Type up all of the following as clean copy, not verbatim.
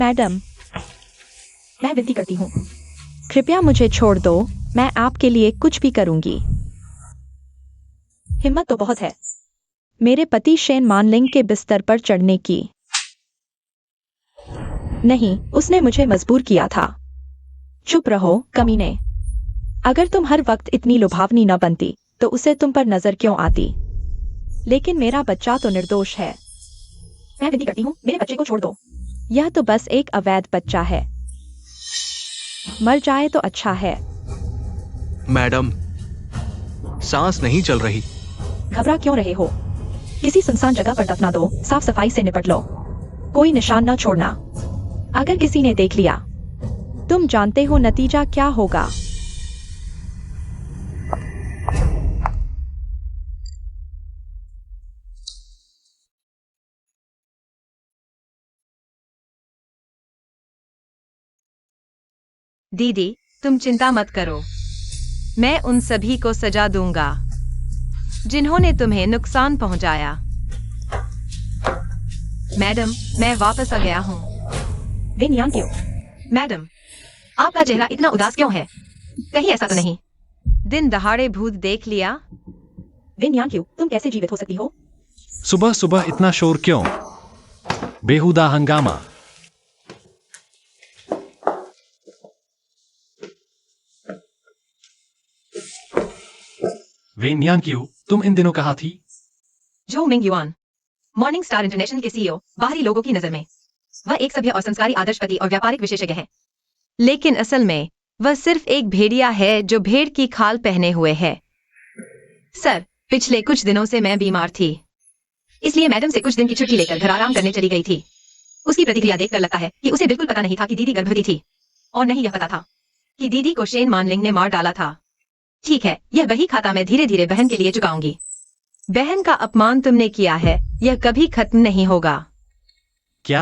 Madam, मैं विनती करती हूँ, कृपया मुझे छोड़ दो। मैं आपके लिए कुछ भी करूंगी। हिम्मत तो बहुत है मेरे पति शेन मानलिंग के बिस्तर पर चढ़ने की। नहीं, उसने मुझे मजबूर किया था। चुप रहो, कमीने। अगर तुम हर वक्त इतनी लुभावनी न बनती तो उसे तुम पर नजर क्यों आती? लेकिन मेरा बच्चा तो निर्दोष है। मैं विनती करती हूँ, मेरे बच्चे को छोड़ दो। यह तो बस एक अवैध बच्चा है। मर जाए तो अच्छा है। मैडम, सांस नहीं चल रही। घबरा क्यों रहे हो? किसी सुनसान जगह पर दफना दो, साफ सफाई से निपट लो। कोई निशान न छोड़ना। अगर किसी ने देख लिया, तुम जानते हो नतीजा क्या होगा। दीदी, तुम चिंता मत करो। मैं उन सभी को सजा दूंगा जिन्होंने तुम्हें नुकसान पहुंचाया। मैडम, मैं वापस आ गया हूँ। विनयान क्यों? मैडम, आपका चेहरा इतना उदास क्यों है? कहीं ऐसा तो नहीं दिन दहाड़े भूत देख लिया? विनयान क्यों, तुम कैसे जीवित हो सकती हो? सुबह सुबह इतना शोर क्यों? बेहुदा हंगामा। वेन्यान क्यों, तुम इन दिनों कहाँ थी? जो Ming yuan, morning star international के सीईओ, बाहरी लोगों की नजर में वह एक सभ्य और संस्कारी आदर्श पति और व्यापारिक विशेषज्ञ है। लेकिन असल में वह सिर्फ एक भेड़िया है जो भेड़ की खाल पहने हुए है। सर, पिछले कुछ दिनों से मैं बीमार थी, इसलिए मैडम से कुछ दिन की छुट्टी लेकर घर आराम करने चली गई थी। उसकी प्रतिक्रिया देखकर लगता है कि उसे बिल्कुल पता नहीं था कि दीदी गर्भवती थी, और नहीं यह पता था कि दीदी को शेन मानलिंग ने मार डाला था। ठीक है, यह वही खाता मैं धीरे धीरे बहन के लिए चुकाऊंगी। बहन का अपमान तुमने किया है, यह कभी खत्म नहीं होगा। क्या?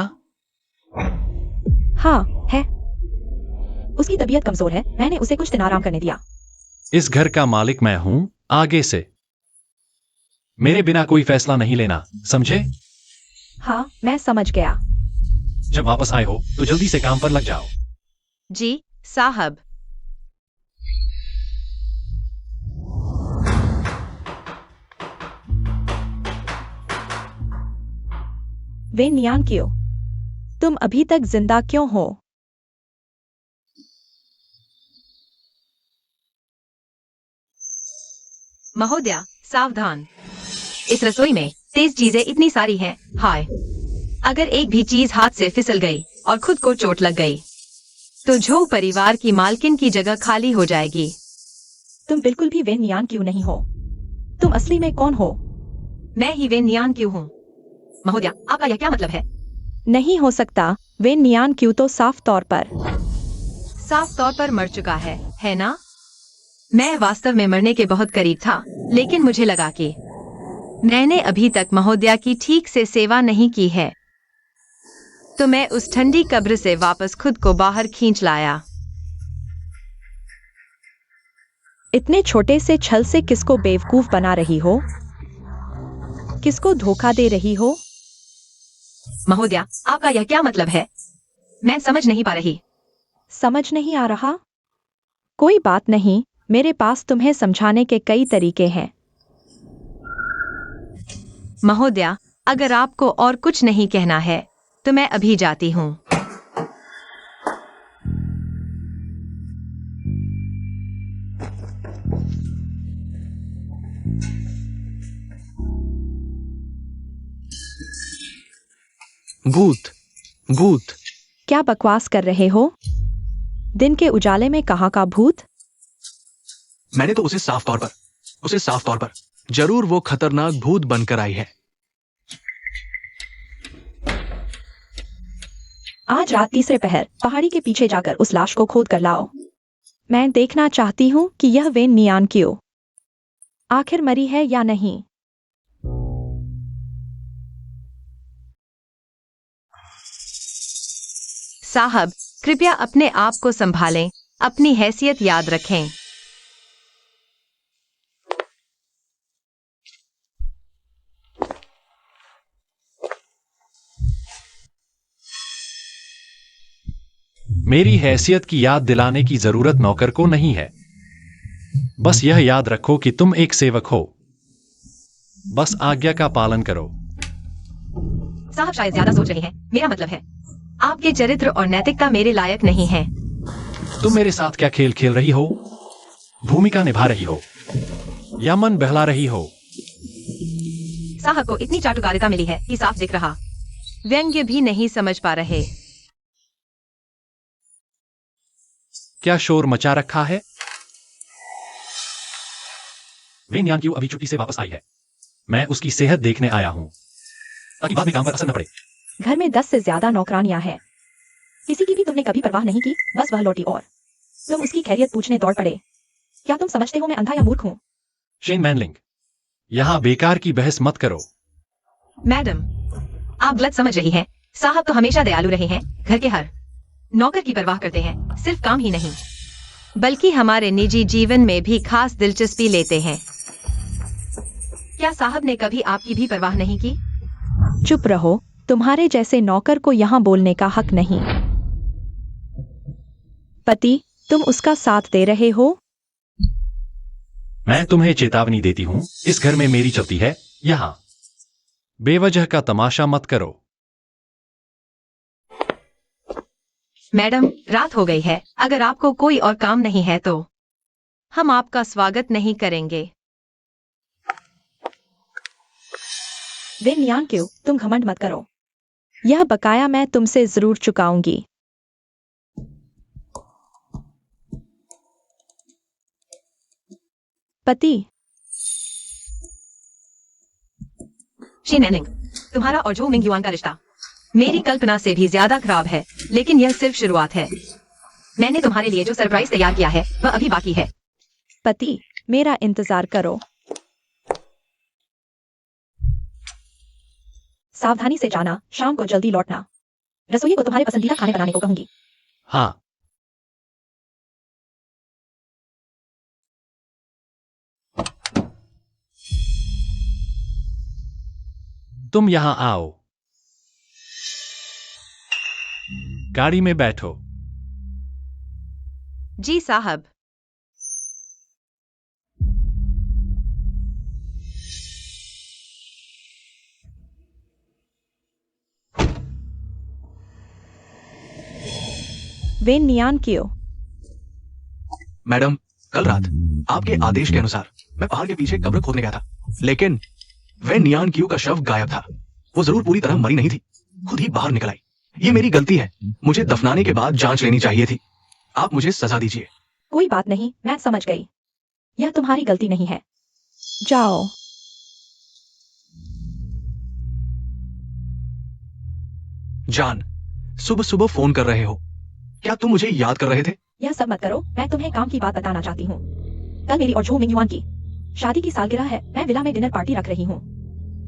हाँ, है। उसकी तबीयत कमजोर है, मैंने उसे कुछ दिन आराम करने दिया। इस घर का मालिक मैं हूं, आगे से मेरे बिना कोई फैसला नहीं लेना, समझे? हाँ, मैं समझ गया। जब वापस आए हो तो जल्दी से काम पर लग जाओ। जी साहब। विनयान क्यों, तुम अभी तक जिंदा क्यों हो? महोदया, सावधान। इस रसोई में तेज चीजें इतनी सारी हैं। हाय, अगर एक भी चीज हाथ से फिसल गई और खुद को चोट लग गई तो झो परिवार की मालकिन की जगह खाली हो जाएगी। तुम बिल्कुल भी विनयान क्यों नहीं हो। तुम असली में कौन हो? मैं ही वे नियान क्यों हूँ? महोदया, आपका यह क्या मतलब है? नहीं हो सकता। विनयान क्यों तो साफ तौर पर मर चुका है ना? मैं वास्तव में मरने के बहुत करीब था, लेकिन मुझे लगा कि मैंने अभी तक महोदया की ठीक से सेवा नहीं की है, तो मैं उस ठंडी कब्र से वापस खुद को बाहर खींच लाया। इतने छोटे से छल से किसको बेवकूफ बना रही हो? किसको धोखा दे रही हो? महोदया, आपका यह क्या मतलब है? मैं समझ नहीं पा रही। समझ नहीं आ रहा? कोई बात नहीं, मेरे पास तुम्हें समझाने के कई तरीके हैं। महोदया, अगर आपको और कुछ नहीं कहना है तो मैं अभी जाती हूँ। भूत, भूत। क्या बकवास कर रहे हो? दिन के उजाले में कहाँ का भूत? मैंने तो उसे साफ तौर पर जरूर वो खतरनाक भूत बनकर आई है। आज रात तीसरे पहर पहाड़ी के पीछे जाकर उस लाश को खोद कर लाओ। मैं देखना चाहती हूँ कि यह वेन नियान क्यों आखिर मरी है या नहीं। साहब, कृपया अपने आप को संभालें, अपनी हैसियत याद रखें। मेरी हैसियत की याद दिलाने की जरूरत नौकर को नहीं है। बस यह याद रखो कि तुम एक सेवक हो। बस आज्ञा का पालन करो। साहब शायद ज्यादा सोच रहे हैं। मेरा मतलब है, आपके चरित्र और नैतिकता मेरे लायक नहीं है। तुम मेरे साथ क्या खेल खेल रही हो? भूमिका निभा रही हो या मन बहला रही हो? साहब को इतनी चाटुकारिता मिली है कि साफ दिख रहा व्यंग्य भी नहीं समझ पा रहे। क्या शोर मचा रखा है? वेन यान क्यों अभी छुट्टी से वापस आई है। मैं उसकी सेहत देखने आया हूं ताकि बाद में काम पर असर न पड़े। घर में 10 से ज्यादा नौकरानियां हैं। किसी की भी तुमने कभी परवाह नहीं की, बस वह लौटी और तुम उसकी खैरियत पूछने दौड़ पड़े। क्या तुम समझते हो मैं अंधा या मूर्ख हूँ? शेन मैनलिंग, यहां बेकार की बहस मत करो। मैडम, आप गलत समझ रही हैं। साहब तो हमेशा दयालु रहे हैं। घर के हर नौकर की परवाह करते हैं, सिर्फ काम ही नहीं बल्कि हमारे निजी जीवन में भी खास दिलचस्पी लेते हैं। क्या साहब ने कभी आपकी भी परवाह नहीं की? चुप रहो, तुम्हारे जैसे नौकर को यहाँ बोलने का हक नहीं। पति, तुम उसका साथ दे रहे हो? मैं तुम्हें चेतावनी देती हूं, इस घर में मेरी चलती है। यहां बेवजह का तमाशा मत करो। मैडम, रात हो गई है। अगर आपको कोई और काम नहीं है तो हम आपका स्वागत नहीं करेंगे। वेन यान क्यों, तुम घमंड मत करो। यह बकाया मैं तुमसे जरूर चुकाऊंगी। पति, शी मैनिंग, तुम्हारा और जो मिंग युआन का रिश्ता मेरी कल्पना से भी ज्यादा खराब है, लेकिन यह सिर्फ शुरुआत है। मैंने तुम्हारे लिए जो सरप्राइज तैयार किया है वह अभी बाकी है। पति, मेरा इंतजार करो। सावधानी से जाना, शाम को जल्दी लौटना। रसोई को तुम्हारे पसंदीदा खाने बनाने को कहूंगी। हाँ। तुम यहां आओ। गाड़ी में बैठो। जी साहब। वेन नियान क्यों? मैडम, कल रात आपके आदेश के अनुसार मैं पहाड़ के पीछे कब्र खोदने गया था, लेकिन वह नियान क्यू का शव गायब था। वो जरूर पूरी तरह मरी नहीं थी, खुद ही बाहर निकल आई। ये मेरी गलती है। मुझे दफनाने के बाद जांच लेनी चाहिए थी। आप मुझे सजा दीजिए। कोई बात नहीं, मैं समझ गई। यह तुम्हारी गलती नहीं है। जाओ। जान, सुबह सुबह फोन कर रहे हो। क्या तुम मुझे याद कर रहे थे? यह सब मत करो, मैं तुम्हें काम की बात बताना चाहती हूँ। कल मेरी और झू मिंग युआन की शादी की सालगिरह है। मैं विला में डिनर पार्टी रख रही हूँ।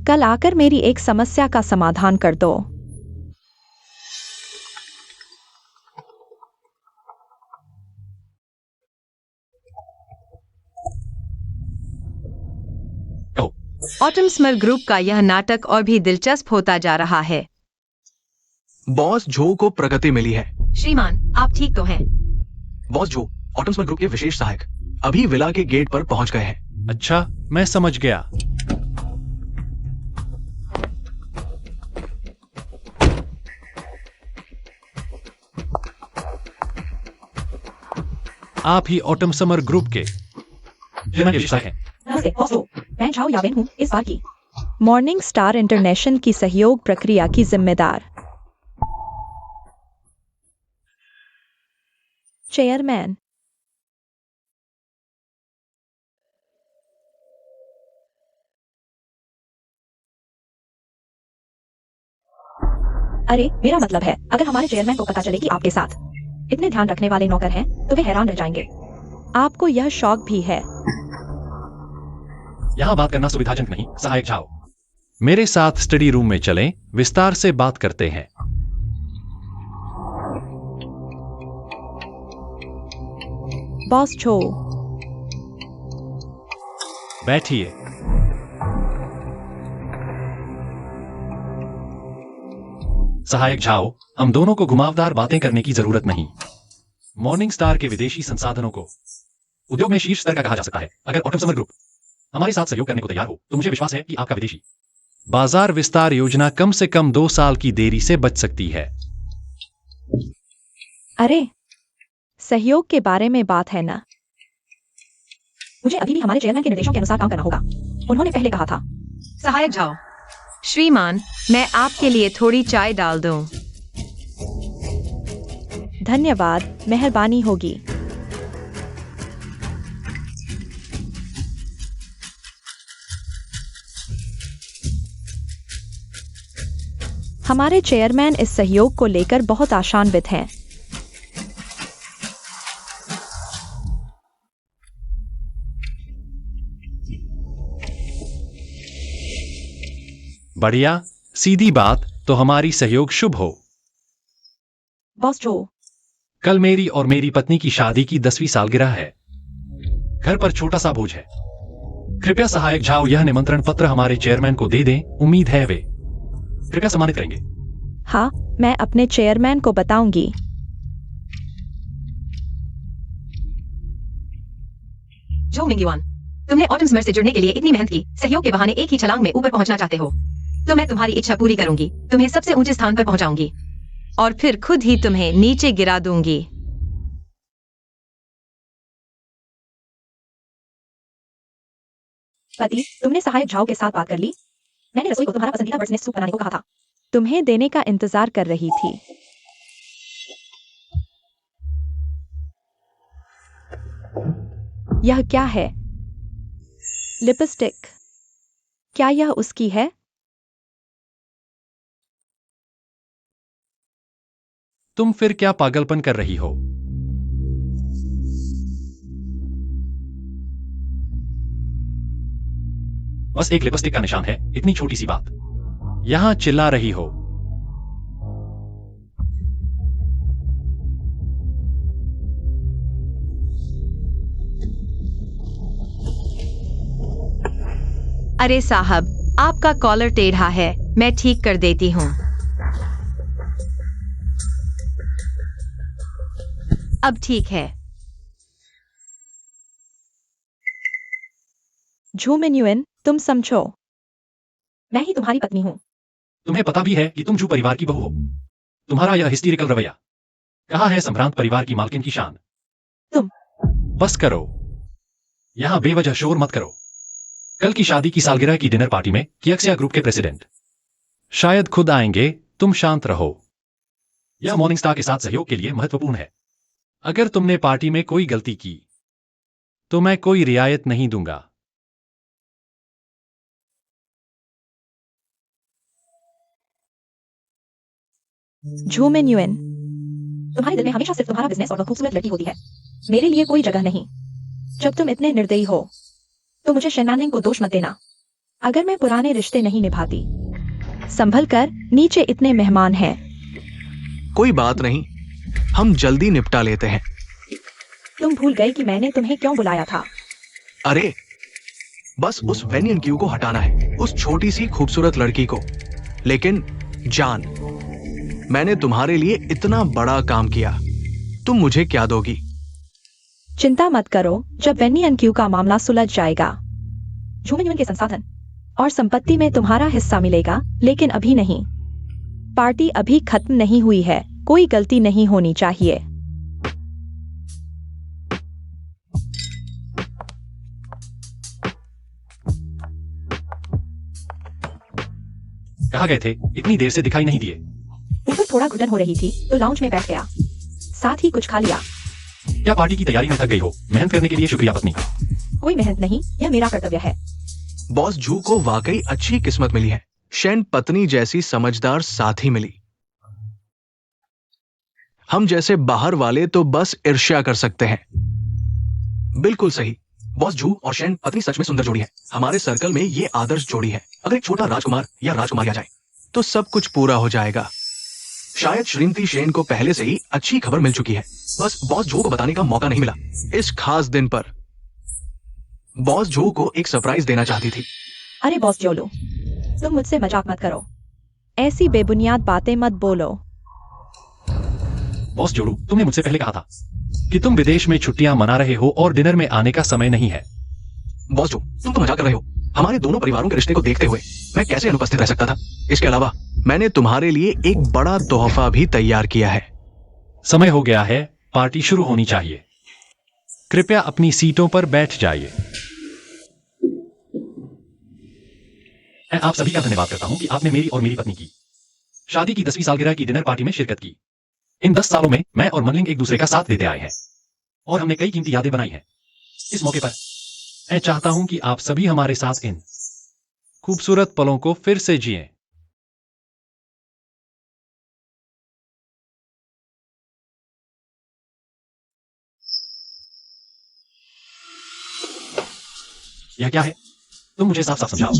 कल आकर मेरी एक समस्या का समाधान कर दो। ऑटम समर ग्रुप का यह नाटक और भी दिलचस्प होता जा रहा है। बॉस जो को प्रगति मिली है। श्रीमान, आप ठीक तो हैं? बॉस जो ऑटम स्मर ग्रुप के विशेष सहायक अभी विला के गेट पर पहुंच गए हैं। अच्छा, मैं समझ गया। आप ही ऑटम समर ग्रुप के हैं। नमस्ते, हौसलो। मैं झाओ यावेन हूँ, इस बार की मॉर्निंग स्टार इंटरनेशनल की सहयोग प्रक्रिया की जिम्मेदार। चेयरमैन, अरे मेरा मतलब है, अगर हमारे चेयरमैन को पता चले कि आपके साथ इतने ध्यान रखने वाले नौकर हैं तो वे हैरान रह जाएंगे। आपको यह शौक भी है? यहां बात करना सुविधाजनक नहीं। सहायक जाओ, मेरे साथ स्टडी रूम में चलें, विस्तार से बात करते हैं। बॉस छो, बैठिए। सहायक झाओ, हम दोनों को घुमावदार बातें करने की जरूरत नहीं। मॉर्निंग स्टार के विदेशी संसाधनों को उद्योग में शीर्ष स्तर का कहा जा सकता है। अगर ऑटम समर ग्रुप हमारे साथ सहयोग करने को तैयार हो तो मुझे विश्वास है कि आपका विदेशी बाजार विस्तार योजना कम से कम 2 साल की देरी से बच सकती है। अरे, सहयोग के बारे में बात है ना? मुझे अभी भी हमारे चेयरमैन के निर्देशों के अनुसार काम करना होगा। उन्होंने पहले कहा था। सहायक जाओ। श्रीमान, मैं आपके लिए थोड़ी चाय डाल दूं। धन्यवाद, मेहरबानी होगी। हमारे चेयरमैन इस सहयोग को लेकर बहुत आशान्वित हैं। बढ़िया, सीधी बात तो हमारी सहयोग शुभ हो। बॉस जो, कल मेरी और मेरी पत्नी की शादी की 10वीं सालगिरह है। घर पर छोटा सा भोज है। कृपया सहायक झाओ यह निमंत्रण पत्र हमारे चेयरमैन को दे दें। उम्मीद है वे कृपया सम्मानित करेंगे। हाँ, मैं अपने चेयरमैन को बताऊंगी। जो मिंगयुआन, तुमने ऑटम समर से जुड़ने के लिए इतनी मेहनत की, सहयोग के बहाने एक ही छलांग में ऊपर पहुंचना चाहते हो, तो मैं तुम्हारी इच्छा पूरी करूंगी। तुम्हें सबसे ऊंचे स्थान पर पहुंचाऊंगी और फिर खुद ही तुम्हें नीचे गिरा दूंगी। पति, तुमने सहायक झाओ के साथ बात कर ली? मैंने रसोई को तुम्हारा पसंदीदा बर्ड्स नेस्ट सूप बनाने को कहा था। तुम्हें देने का इंतजार कर रही थी। यह क्या है? लिपस्टिक। क्या यह उसकी है? तुम फिर क्या पागलपन कर रही हो? बस एक लिपस्टिक का निशान है, इतनी छोटी सी बात। यहां चिल्ला रही हो। अरे साहब, आपका कॉलर टेढ़ा है, मैं ठीक कर देती हूँ। अब ठीक है। झू मिन्युइन, तुम समझो, मैं ही तुम्हारी पत्नी हूँ। तुम्हें पता भी है कि तुम जू परिवार की बहू हो। तुम्हारा यह हिस्टीरिकल रवैया कहाँ है संभ्रांत परिवार की मालकिन की शान? तुम बस करो, यहां बेवजह शोर मत करो। कल की शादी की सालगिरह की डिनर पार्टी में कियक्सिया ग्रुप के प्रेसिडेंट शायद खुद आएंगे। तुम शांत रहो। यह मॉर्निंग स्टार के साथ सहयोग के लिए महत्वपूर्ण है। अगर तुमने पार्टी में कोई गलती की तो मैं कोई रियायत नहीं दूंगा। झू मिन्युइन, तुम्हारे दिल में हमेशा सिर्फ तुम्हारा बिजनेस और वह खूबसूरत लड़की होती है। मेरे लिए कोई जगह नहीं। जब तुम इतने निर्दयी हो तो मुझे शेनानिंग को दोष मत देना। अगर मैं पुराने रिश्ते नहीं निभाती। संभल कर, नीचे इतने मेहमान हैं। कोई बात नहीं, हम जल्दी निपटा लेते हैं। तुम भूल गए कि मैंने तुम्हें क्यों बुलाया था? अरे, बस उस वेनियन क्यू को हटाना है, उस छोटी सी खूबसूरत लड़की को। लेकिन जान, मैंने तुम्हारे लिए इतना बड़ा काम किया, तुम मुझे क्या दोगी? चिंता मत करो, जब वेनियन क्यू का मामला सुलझ जाएगा, झू मिन्युइन के संसाधन और संपत्ति में तुम्हारा हिस्सा मिलेगा। लेकिन अभी नहीं। पार्टी अभी खत्म नहीं हुई है। कोई गलती नहीं होनी चाहिए। कहाँ गए थे? इतनी देर से दिखाई नहीं दिए। ऊपर थोड़ा घुटन हो रही थी तो लाउंज में बैठ गया, साथ ही कुछ खा लिया। क्या पार्टी की तैयारी में थक गई हो? मेहनत करने के लिए शुक्रिया पत्नी। कोई मेहनत नहीं, यह मेरा कर्तव्य है। बॉस झू को वाकई अच्छी किस्मत मिली है। शैन पत्नी जैसी समझदार साथी मिली। हम जैसे बाहर वाले तो बस ईर्ष्या कर सकते हैं। बिल्कुल सही, बॉस झू और शैन पत्नी सच में सुंदर जोड़ी है। हमारे सर्कल में ये आदर्श जोड़ी है। अगर एक छोटा राजकुमार या राजकुमारी आ जाए तो सब कुछ पूरा हो जाएगा। शायद श्रीमती शेन को पहले से ही अच्छी खबर मिल चुकी है, बस बॉस झू को बताने का मौका नहीं मिला। इस खास दिन पर बॉस झू को एक सरप्राइज देना चाहती थी। अरे बॉस जोलो, तुम मुझसे मजाक मत करो। ऐसी बेबुनियाद बातें मत बोलो। बॉस जोड़ू, तुमने मुझसे पहले कहा था कि तुम विदेश में छुट्टियां मना रहे हो और डिनर में आने का समय नहीं है। बॉस जो, तुम तो मजाक कर रहे हो। हमारे दोनों परिवारों के रिश्ते को देखते हुए मैं कैसे अनुपस्थित रह सकता था? इसके अलावा मैंने तुम्हारे लिए एक बड़ा तोहफा भी तैयार किया है। समय हो गया है, पार्टी शुरू होनी चाहिए। कृपया अपनी सीटों पर बैठ जाइए। मैं आप सभी का धन्यवाद करता हूं कि आपने मेरी और मेरी पत्नी की शादी की 10वीं सालगिरह की डिनर पार्टी में शिरकत की। इन 10 सालों में मैं और मनलिंग एक दूसरे का साथ देते आए हैं और हमने कई कीमती यादें बनाई हैं। इस मौके पर मैं चाहता हूं कि आप सभी हमारे साथ इन खूबसूरत पलों को फिर से जिएं। यह क्या है? तुम मुझे साफ साफ समझाओ।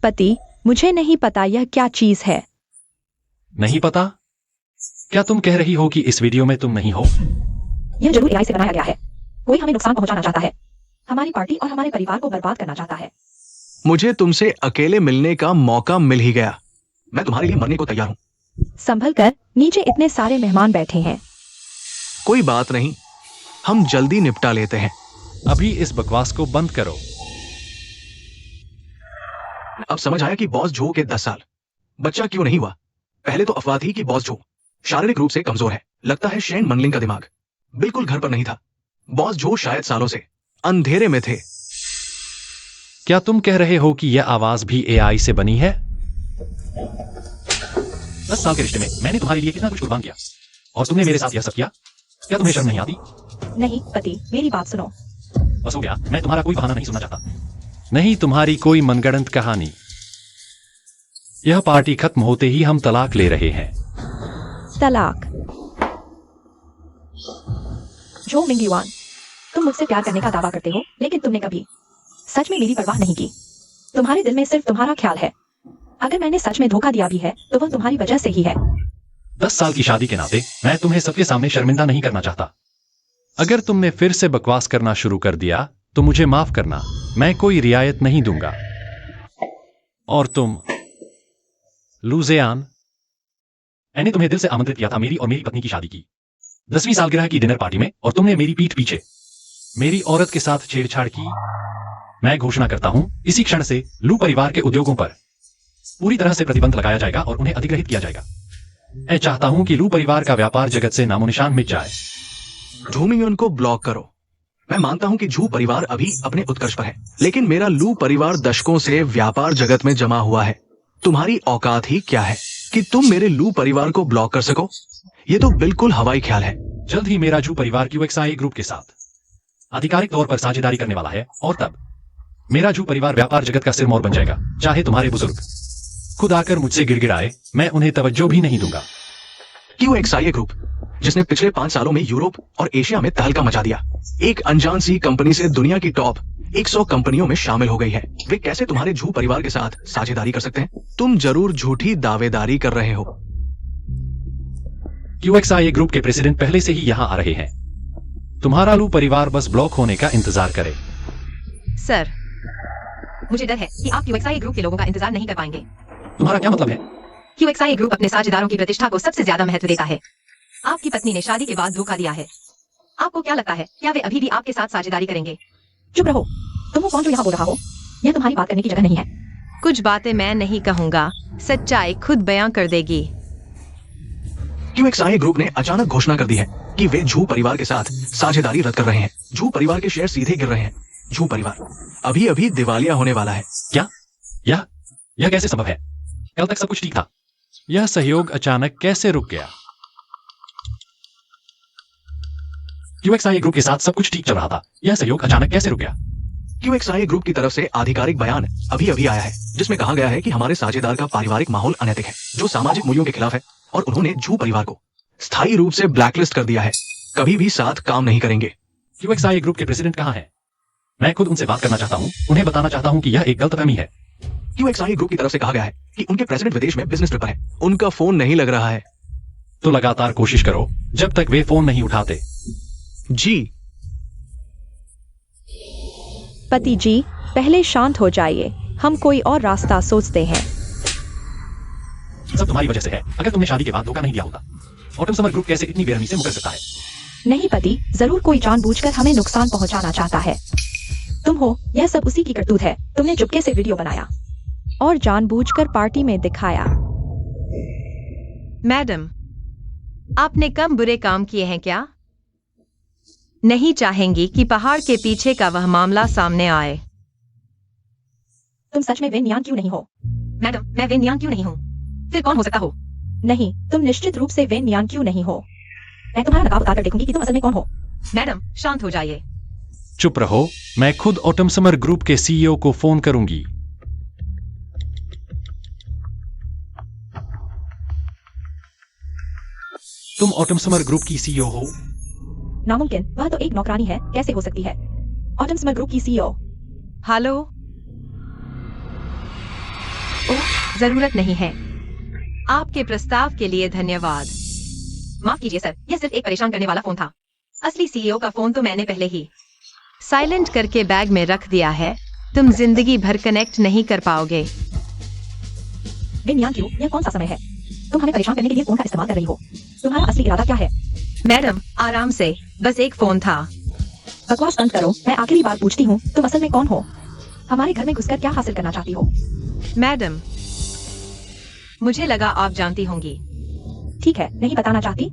पति, मुझे नहीं पता यह क्या चीज है। नहीं पता? क्या तुम कह रही हो कि इस वीडियो में तुम नहीं हो? यह जरूर एआई से बनाया गया है। कोई हमें नुकसान पहुंचाना चाहता है, हमारी पार्टी और हमारे परिवार को बर्बाद करना चाहता है। मुझे तुमसे अकेले मिलने का मौका मिल ही गया। मैं तुम्हारे लिए मरने को तैयार हूं। संभल कर, नीचे इतने सारे मेहमान बैठे हैं। कोई बात नहीं, हम जल्दी निपटा लेते हैं। अभी इस बकवास को बंद करो। अब समझ आया कि बॉस जो के 10 साल बच्चा क्यों नहीं हुआ। पहले तो अफवाह थी कि बॉस जो शारीरिक रूप से कमजोर है। लगता है शेन मनलिंग का दिमाग बिल्कुल घर पर नहीं था। बॉस जो शायद सालों से अंधेरे में थे। क्या तुम कह रहे हो कि यह आवाज भी एआई से बनी है? 10 साल के रिश्ते में मैंने तुम्हारे लिए कितना कुछ कुर्बान किया और तुमने मेरे साथ यह सब किया। क्या तुम्हें शर्म नहीं आती? नहीं पति, मेरी बात सुनो। बस हो गया, मैं तुम्हारा कोई बहाना नहीं सुनना चाहता। नहीं तुम्हारी कोई मनगढ़ंत कहानी। यह पार्टी खत्म होते ही हम तलाक ले रहे हैं। तलाक? जो मिंग युआन, तुम मुझसे प्यार करने का दावा करते हो, लेकिन तुमने कभी सच में मेरी परवाह नहीं की। तुम्हारे दिल में सिर्फ तुम्हारा ख्याल है। अगर मैंने सच में धोखा दिया भी है तो वह तुम्हारी वजह से ही है। 10 साल की शादी के नाते मैं तुम्हें सबके सामने शर्मिंदा नहीं करना चाहता। अगर तुमने फिर से बकवास करना शुरू कर दिया तो मुझे माफ करना, मैं कोई रियायत नहीं दूंगा। और तुम लूजियान, मैंने तुम्हें दिल से आमंत्रित किया था मेरी और मेरी पत्नी की शादी की 10वीं सालगिरह की डिनर पार्टी में, और तुमने मेरी पीठ पीछे मेरी औरत के साथ छेड़छाड़ की। मैं घोषणा करता हूं, इसी क्षण से लू परिवार के उद्योगों पर पूरी तरह से प्रतिबंध लगाया जाएगा और उन्हें अधिग्रहित किया जाएगा। मैं चाहता हूं कि लू परिवार का व्यापार जगत से नामोनिशान मिट जाए। झूमिंग को ब्लॉक करो। मैं मानता हूं कि झू परिवार अभी अपने उत्कर्ष पर है, लेकिन मेरा लू परिवार दशकों से व्यापार जगत में जमा हुआ है। तुम्हारी औकात ही क्या है कि तुम मेरे लू परिवार को ब्लॉक कर सको? ये तो बिल्कुल हवाई ख्याल है। जल्द ही मेरा झू परिवार QXI ग्रुप के साथ आधिकारिक तौर पर साझेदारी करने वाला है, और तब मेरा झू परिवार व्यापार जगत का सिरमौर बन जाएगा। चाहे तुम्हारे बुजुर्ग खुद आकर मुझसे गिड़गिड़ाए, मैं उन्हें तवज्जो भी नहीं दूंगा। QXI ग्रुप, जिसने पिछले 5 सालों में यूरोप और एशिया में तहलका मचा दिया, एक अनजान सी कंपनी से दुनिया की टॉप 100 कंपनियों में शामिल हो गई है। वे कैसे तुम्हारे झू परिवार के साथ साझेदारी कर सकते हैं? तुम जरूर झूठी दावेदारी कर रहे हो। QXI ग्रुप के प्रेसिडेंट पहले से ही यहां आ रहे हैं। तुम्हारा लू परिवार बस ब्लॉक होने का इंतजार करे। सर, मुझे डर है कि आप QXI ग्रुप के लोगों का इंतजार नहीं कर पाएंगे। तुम्हारा क्या मतलब है? QXI ग्रुप अपने साझेदारों की प्रतिष्ठा को सबसे ज्यादा महत्व देता है। आपकी पत्नी ने शादी के बाद धोखा दिया है। आपको क्या लगता है, क्या वे अभी भी आपके साथ साझेदारी करेंगे? चुप रहो। तुम वो कौन जो यहाँ बोल रहा हो? यह तुम्हारी बात करने की जगह नहीं है। कुछ बातें मैं नहीं कहूंगा, सच्चाई खुद बयां कर देगी। QXI ग्रुप ने अचानक घोषणा कर दी है कि वे झू परिवार के साथ साझेदारी रद्द कर रहे हैं। झू परिवार के शेयर सीधे गिर रहे हैं। झू परिवार अभी अभी दिवालिया होने वाला है। क्या? यह कैसे संभव है? कल तक सब कुछ ठीक था। यह सहयोग अचानक कैसे रुक गया? QXI ग्रुप के साथ सब कुछ ठीक चल रहा था। यह सहयोग अचानक कैसे रुक गया? QXI ग्रुप की तरफ से आधिकारिक बयान अभी अभी आया है, जिसमें कहा गया है कि हमारे साझेदार का पारिवारिक माहौल अनैतिक है, जो सामाजिक मूल्यों के खिलाफ है, और उन्होंने झू परिवार को स्थायी रूप से ब्लैकलिस्ट कर दिया है। कभी भी साथ काम नहीं करेंगे। QXI ग्रुप के प्रेसिडेंट कहां हैं? मैं खुद उनसे बात करना चाहता हूं। उन्हें बताना चाहता हूं कि यह एक गलतफहमी है। QXI ग्रुप की तरफ से कहा गया है कि उनके प्रेसिडेंट विदेश में बिजनेस ट्रिप पर है। उनका फोन नहीं लग रहा है। तो लगातार कोशिश करो जब तक वे फोन नहीं उठाते। जी पति जी, पहले शांत हो जाइए। हम कोई और रास्ता सोचते हैं। सब तुम्हारी वजह से है। अगर तुमने शादी के बाद धोखा नहीं दिया होता, ऑटम समर ग्रुप कैसे इतनी बेरहमी से मुकर सकता है? नहीं पति, जरूर कोई जानबूझकर हमें नुकसान पहुंचाना चाहता है। तुम हो, यह सब उसी की करतूत है। तुमने चुपके से वीडियो बनाया और जानबूझकर पार्टी में दिखाया। मैडम, आपने कम बुरे काम किए हैं क्या? नहीं चाहेंगी कि पहाड़ के पीछे का वह मामला सामने आए। तुम सच में वेन नियान क्यों नहीं हो? मैडम, मैं वेन नियान क्यों नहीं हूँ? फिर कौन हो सकता हो? नहीं, तुम निश्चित रूप से वेन नियान क्यों नहीं हो। मैं तुम्हारा नकाब उतार कर देखूंगी कि तुम असल में कौन हो। मैडम, शांत हो जाइए। चुप रहो, मैं खुद ऑटम समर ग्रुप के सीईओ को फोन करूंगी। तुम ऑटम समर ग्रुप की सीईओ हो? नामुमकिन, वह तो एक नौकरानी है, कैसे हो सकती है? ऑटम समर ग्रुप की सीईओ। हेलो। ओह, जरूरत नहीं है। आपके प्रस्ताव के लिए धन्यवाद। माफ कीजिए सर, यह सिर्फ एक परेशान करने वाला फोन था। असली सीईओ का फोन तो मैंने पहले ही साइलेंट करके बैग में रख दिया है। तुम जिंदगी भर कनेक्ट नहीं कर पाओगे। वेन नियान क्यों? यह कौन सा समय है? तुम हमें परेशान करने के लिए फोन का इस्तेमाल कर रही हो। तुम्हारा असली इरादा क्या है? मैडम, आराम से, बस एक फोन था। बकवास बंद करो। मैं आखिरी बार पूछती हूँ, तुम असल में कौन हो? हमारे घर में घुसकर क्या हासिल करना चाहती हो? मैडम, मुझे लगा आप जानती होंगी। ठीक है, नहीं बताना चाहती?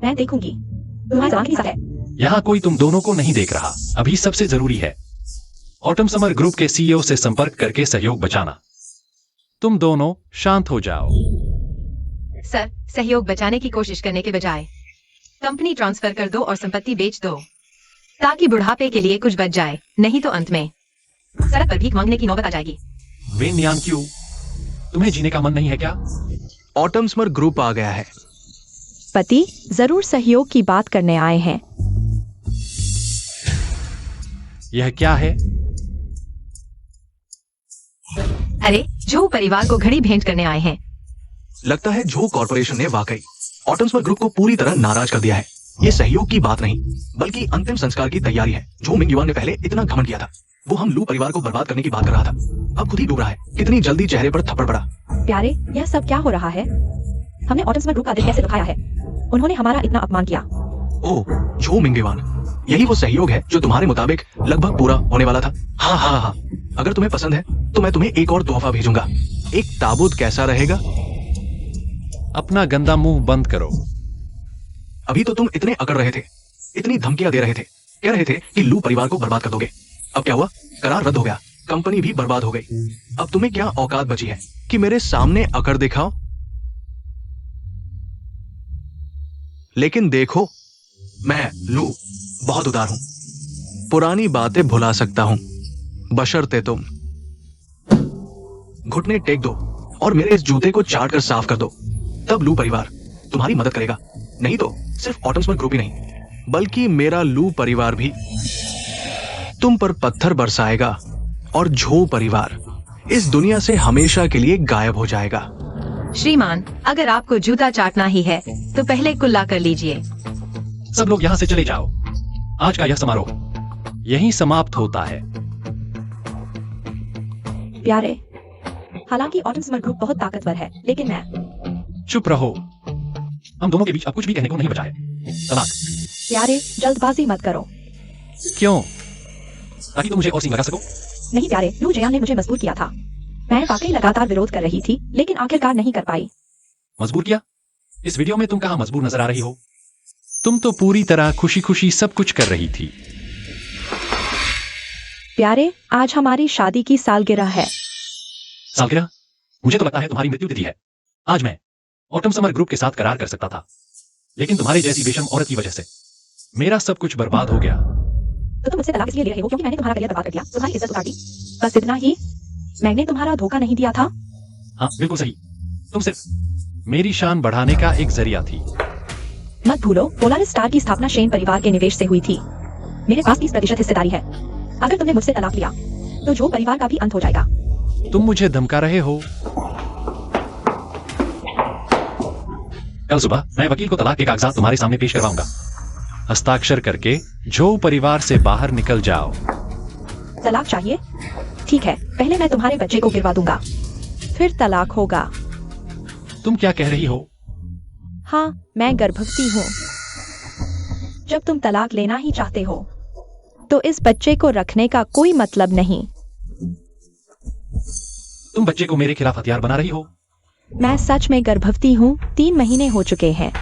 मैं देखूंगी। तुम्हारा जवाब किसा है? यहाँ कोई तुम दोनों को नहीं देख रहा। अभी सबसे जरूरी है ऑटम समर ग्रुप के सीईओ से संपर्क करके सहयोग बचाना। तुम दोनों शांत हो जाओ। सर, सहयोग बचाने की कोशिश करने के बजाय कंपनी ट्रांसफर कर दो और संपत्ति बेच दो, ताकि बुढ़ापे के लिए कुछ बच जाए। नहीं तो अंत में सड़क पर भीख मांगने की नौबत आ जाएगी। वेन नियान क्यों? तुम्हें जीने का मन नहीं है क्या? ऑटम समर ग्रुप आ गया है। पति जरूर सहयोग की बात करने आए हैं। यह क्या है? अरे, जो परिवार को घड़ी भेंट करने आए हैं। लगता है जो कॉर्पोरेशन ने वाकई ऑटम समर ग्रुप को पूरी तरह नाराज कर दिया है। ये सहयोग की बात नहीं, बल्कि अंतिम संस्कार की तैयारी है। जो मिंग युआन ने पहले इतना घमंड किया था, वो हम लू परिवार को बर्बाद करने की बात कर रहा था, अब खुद ही डूब रहा है। कितनी जल्दी चेहरे पर थप्पड़ पड़ा। प्यारे, यह सब क्या हो रहा है? हमने ऑटम समर ग्रुप का दिल कैसे दुखाया है? उन्होंने हमारा इतना अपमान किया। ओह, जो मिंग युआन, यही वो सहयोग है जो तुम्हारे मुताबिक लगभग पूरा होने वाला था। हाँ हाँ हाँ, अगर तुम्हें पसंद है तो मैं तुम्हें एक और तोहफा भेजूंगा। एक ताबूत कैसा रहेगा? अपना गंदा मुंह बंद करो। अभी तो तुम इतने अकड़ रहे थे, इतनी धमकियां दे रहे थे, कह रहे थे कि लू परिवार को बर्बाद कर दोगे। अब क्या हुआ? करार रद्द हो गया, कंपनी भी बर्बाद हो गई। अब तुम्हें क्या औकात बची है कि मेरे सामने अकड़ दिखाओ? लेकिन देखो, मैं लू बहुत उदार हूं, पुरानी बातें भुला सकता हूं, बशर्ते तुम घुटने टेक दो और मेरे इस जूते को चाट कर साफ कर दो। तब लू परिवार तुम्हारी मदद करेगा। नहीं तो सिर्फ ऑटम समर ग्रुप ही नहीं, बल्कि मेरा लू परिवार भी तुम पर पत्थर बरसाएगा और झो परिवार इस दुनिया से हमेशा के लिए गायब हो जाएगा। श्रीमान, अगर आपको जूता चाटना ही है तो पहले कुल्ला कर लीजिए। सब लोग यहाँ से चले जाओ। आज का यह समारोह यहीं समाप्त होता है। प्यारे, हालांकि ऑटम समर ग्रुप बहुत ताकतवर है, लेकिन मैं। चुप रहो, हम दोनों के बीच अब कुछ भी कहने को नहीं बचा है। तलाक। प्यारे, जल्दबाजी मत करो। क्यों? ताकि तुम मुझे और सींग लगा सको? नहीं प्यारे, लू जयान ने मुझे मजबूर किया था। मैं वाकई लगातार विरोध कर रही थी, लेकिन आखिरकार नहीं कर पाई। मजबूर किया? इस वीडियो में तुम कहाँ मजबूर नजर आ रही हो? तुम तो पूरी तरह खुशी खुशी सब कुछ कर रही थी। प्यारे, आज हमारी शादी की सालगिरह है। सालगिरह? मुझे तो लगता है तुम्हारी मृत्यु तिथि है। आज मैं ऑटम समर ग्रुप के साथ करार कर सकता था, लेकिन तुम्हारी जैसी बेशर्म औरत की वजह से मेरा सब कुछ बर्बाद हो गया। तो तुम मुझसे तलाक इसलिए ले रहे हो क्योंकि मैंने तुम्हारा करियर बर्बाद कर दिया, तुम्हारी इज्जत उतार दी, बस इतना ही? मैंने तुम्हारा धोखा नहीं दिया था? हाँ, बिल्कुल सही। तुम सिर्फ मेरी शान बढ़ाने का एक जरिया थी। मत भूलो, पोलारिस स्टार की स्थापना शेन परिवार के निवेश से हुई थी। मेरे पास 30% हिस्सेदारी है। अगर तुमने मुझसे तलाक लिया तो जो परिवार का भी अंत हो जाएगा। तुम मुझे धमका रहे हो? कल सुबह मैं वकील को तलाक के कागजात तुम्हारे सामने पेश करवाऊंगा। हस्ताक्षर करके जो परिवार से बाहर निकल जाओ। तलाक चाहिए? ठीक है, पहले मैं तुम्हारे बच्चे को गिरवा दूंगा, फिर तलाक होगा। तुम क्या कह रही हो? हाँ, मैं गर्भवती हूँ। जब तुम तलाक लेना ही चाहते हो तो इस बच्चे को रखने का कोई मतलब नहीं। तुम बच्चे को मेरे खिलाफ हथियार बना रही हो। मैं सच में गर्भवती हूँ, 3 महीने हो चुके हैं।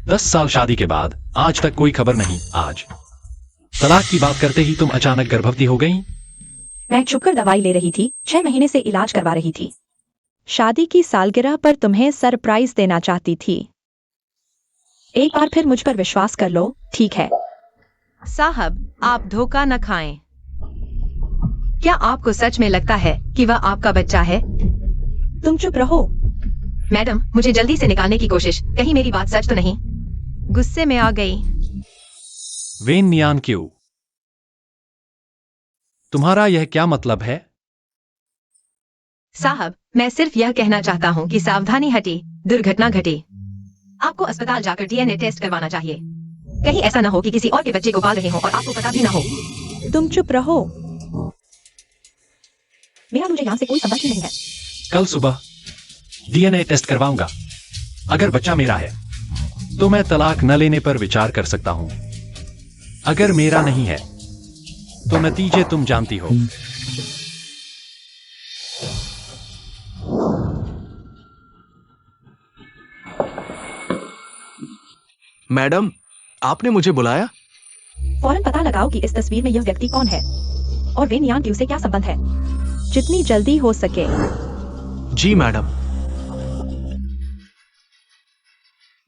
10 साल शादी के बाद आज तक कोई खबर नहीं। आज तलाक की बात करते ही तुम अचानक गर्भवती हो गई। मैं छुपकर दवाई ले रही थी, 6 महीने से इलाज करवा रही थी। शादी की सालगिरह पर तुम्हें सरप्राइज देना चाहती थी। एक बार फिर मुझ पर विश्वास कर लो, ठीक है? साहब, आप धोखा न खाएं। क्या आपको सच में लगता है कि वह आपका बच्चा है? तुम चुप रहो। मैडम, मुझे जल्दी से निकालने की कोशिश, कहीं मेरी बात सच तो नहीं। गुस्से में आ गई। वेन नियान क्यू, तुम्हारा यह क्या मतलब है? साहब, मैं सिर्फ यह कहना चाहता हूँ कि सावधानी हटी, दुर्घटना घटी। आपको अस्पताल जाकर डीएनए टेस्ट करवाना चाहिए। कहीं ऐसा न हो कि किसी और के बच्चे को पाल रहे हो और आपको पता भी न हो। तुम चुप रहो। मेरा मुझे यहाँ से कोई संबंध ही नहीं है। कल सुबह डीएनए टेस्ट करवाऊंगा। अगर बच्चा मेरा है तो मैं तलाक न लेने पर विचार कर सकता हूं। अगर मेरा नहीं है तो नतीजे तुम जानती हो। मैडम, आपने मुझे बुलाया? फौरन पता लगाओ कि इस तस्वीर में यह व्यक्ति कौन है और वेन नियान क्यू से क्या संबंध है, जितनी जल्दी हो सके। जी मैडम।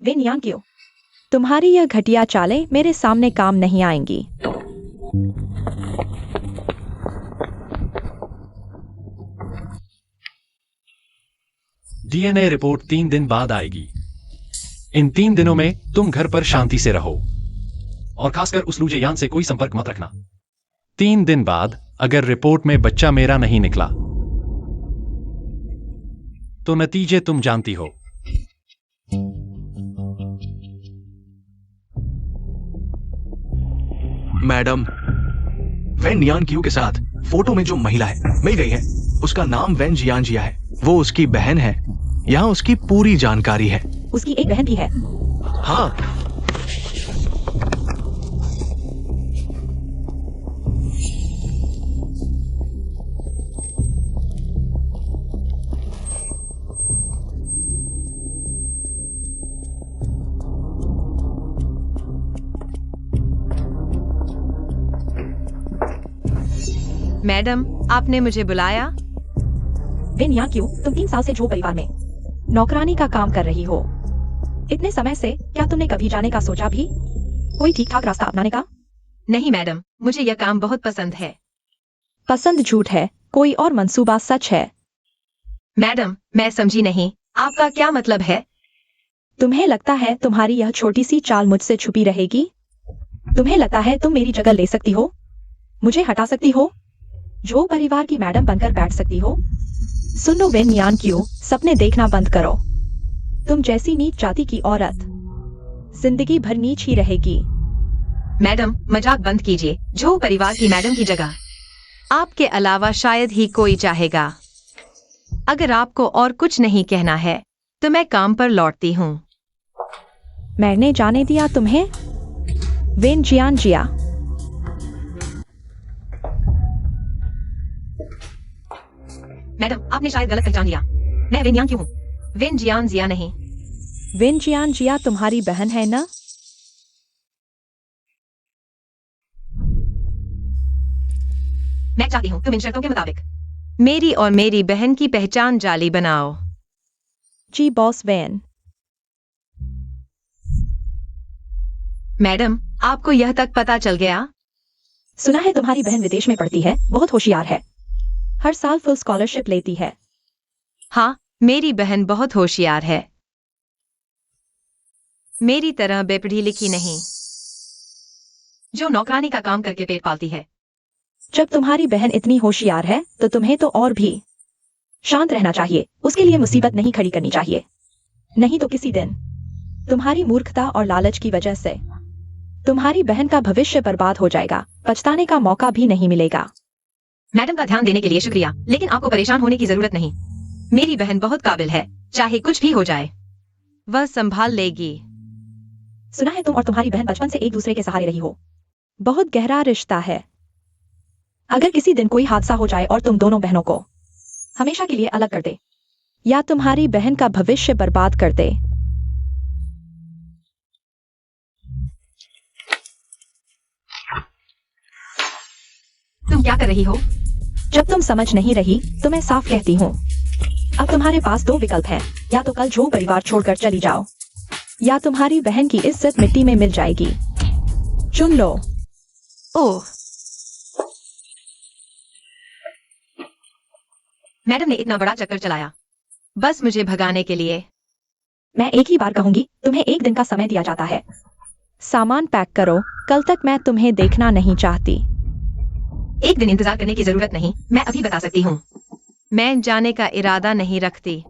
वेन नियान क्यू, तुम्हारी यह घटिया चालें मेरे सामने काम नहीं आएंगी। डीएनए रिपोर्ट 3 दिन बाद आएगी। इन 3 दिनों में तुम घर पर शांति से रहो और खासकर उस लूजे यान से कोई संपर्क मत रखना। 3 दिन बाद अगर रिपोर्ट में बच्चा मेरा नहीं निकला तो नतीजे तुम जानती हो। मैडम, वेन नियान क्यू के साथ फोटो में जो महिला है मिल गई है, उसका नाम वेन जियान जिया है। वो उसकी बहन है। यहाँ उसकी पूरी जानकारी है। उसकी एक बहन भी है। हाँ। मैडम, आपने मुझे बुलाया? वेन नियान क्यू, तुम 3 साल से जो परिवार में नौकरानी का काम कर रही हो, इतने समय से क्या तुमने कभी जाने का सोचा भी, कोई ठीक ठाक रास्ता अपनाने का? नहीं मैडम, मुझे यह काम बहुत पसंद है। पसंद झूठ है, कोई और मंसूबा सच है। मैडम, मैं समझी नहीं, आपका क्या मतलब है? तुम्हें लगता है तुम्हारी यह छोटी सी चाल मुझसे छुपी रहेगी? तुम्हें लगता है तुम मेरी जगह ले सकती हो, मुझे हटा सकती हो, जो परिवार की मैडम बनकर बैठ सकती हो? सुनो वेन नियान क्यू, सपने देखना बंद करो। तुम जैसी नीच जाति की औरत जिंदगी भर नीच ही रहेगी। मैडम, मजाक बंद कीजिए। जो परिवार की मैडम की जगह आपके अलावा शायद ही कोई चाहेगा। अगर आपको और कुछ नहीं कहना है तो मैं काम पर लौटती हूँ। मैंने जाने दिया तुम्हें, वेन जियान जिया। मैडम, आपने शायद गलत पहचान लिया। मैं वेन नियान क्यू हूँ, वेन जियान जिया नहीं। वेन जियान जिया तुम्हारी बहन है ना? मैं चाहती हूँ तुम इन शर्तों के मुताबिक मेरी और मेरी बहन की पहचान जाली बनाओ। जी बॉस वेन। मैडम, आपको यह तक पता चल गया? सुना है तुम्हारी बहन विदेश में पढ़ती है, बहुत होशियार है, हर साल फुल स्कॉलरशिप लेती है। हाँ, मेरी बहन बहुत होशियार है, मेरी तरह बेपढ़ी लिखी नहीं, जो नौकरानी का काम करके पेट पालती है। जब तुम्हारी बहन इतनी होशियार है तो तुम्हें तो और भी शांत रहना चाहिए, उसके लिए मुसीबत नहीं खड़ी करनी चाहिए। नहीं तो किसी दिन तुम्हारी मूर्खता और लालच की वजह से तुम्हारी बहन का भविष्य बर्बाद हो जाएगा, पछताने का मौका भी नहीं मिलेगा। मैडम का ध्यान देने के लिए शुक्रिया, लेकिन आपको परेशान होने की जरूरत नहीं। मेरी बहन बहुत काबिल है, चाहे कुछ भी हो जाए वह संभाल लेगी। सुना है तुम और तुम्हारी बहन बचपन से एक दूसरे के सहारे रही हो। बहुत गहरा रिश्ता है। अगर किसी दिन कोई हादसा हो जाए और तुम दोनों बहनों को हमेशा के लिए अलग कर दे या तुम्हारी बहन का भविष्य बर्बाद कर दे, तुम क्या कर रही हो? जब तुम समझ नहीं रही तो मैं साफ कहती हूँ। अब तुम्हारे पास दो विकल्प हैं, या तो कल जो परिवार छोड़कर चली जाओ या तुम्हारी बहन की इज्जत मिट्टी में मिल जाएगी। चुन लो। ओह, मैडम ने इतना बड़ा चक्कर चलाया बस मुझे भगाने के लिए। मैं एक ही बार कहूंगी, तुम्हें एक दिन का समय दिया जाता है। सामान पैक करो, कल तक मैं तुम्हें देखना नहीं चाहती। एक दिन इंतजार करने की जरूरत नहीं, मैं अभी बता सकती हूँ। मैं जाने का इरादा नहीं रखती।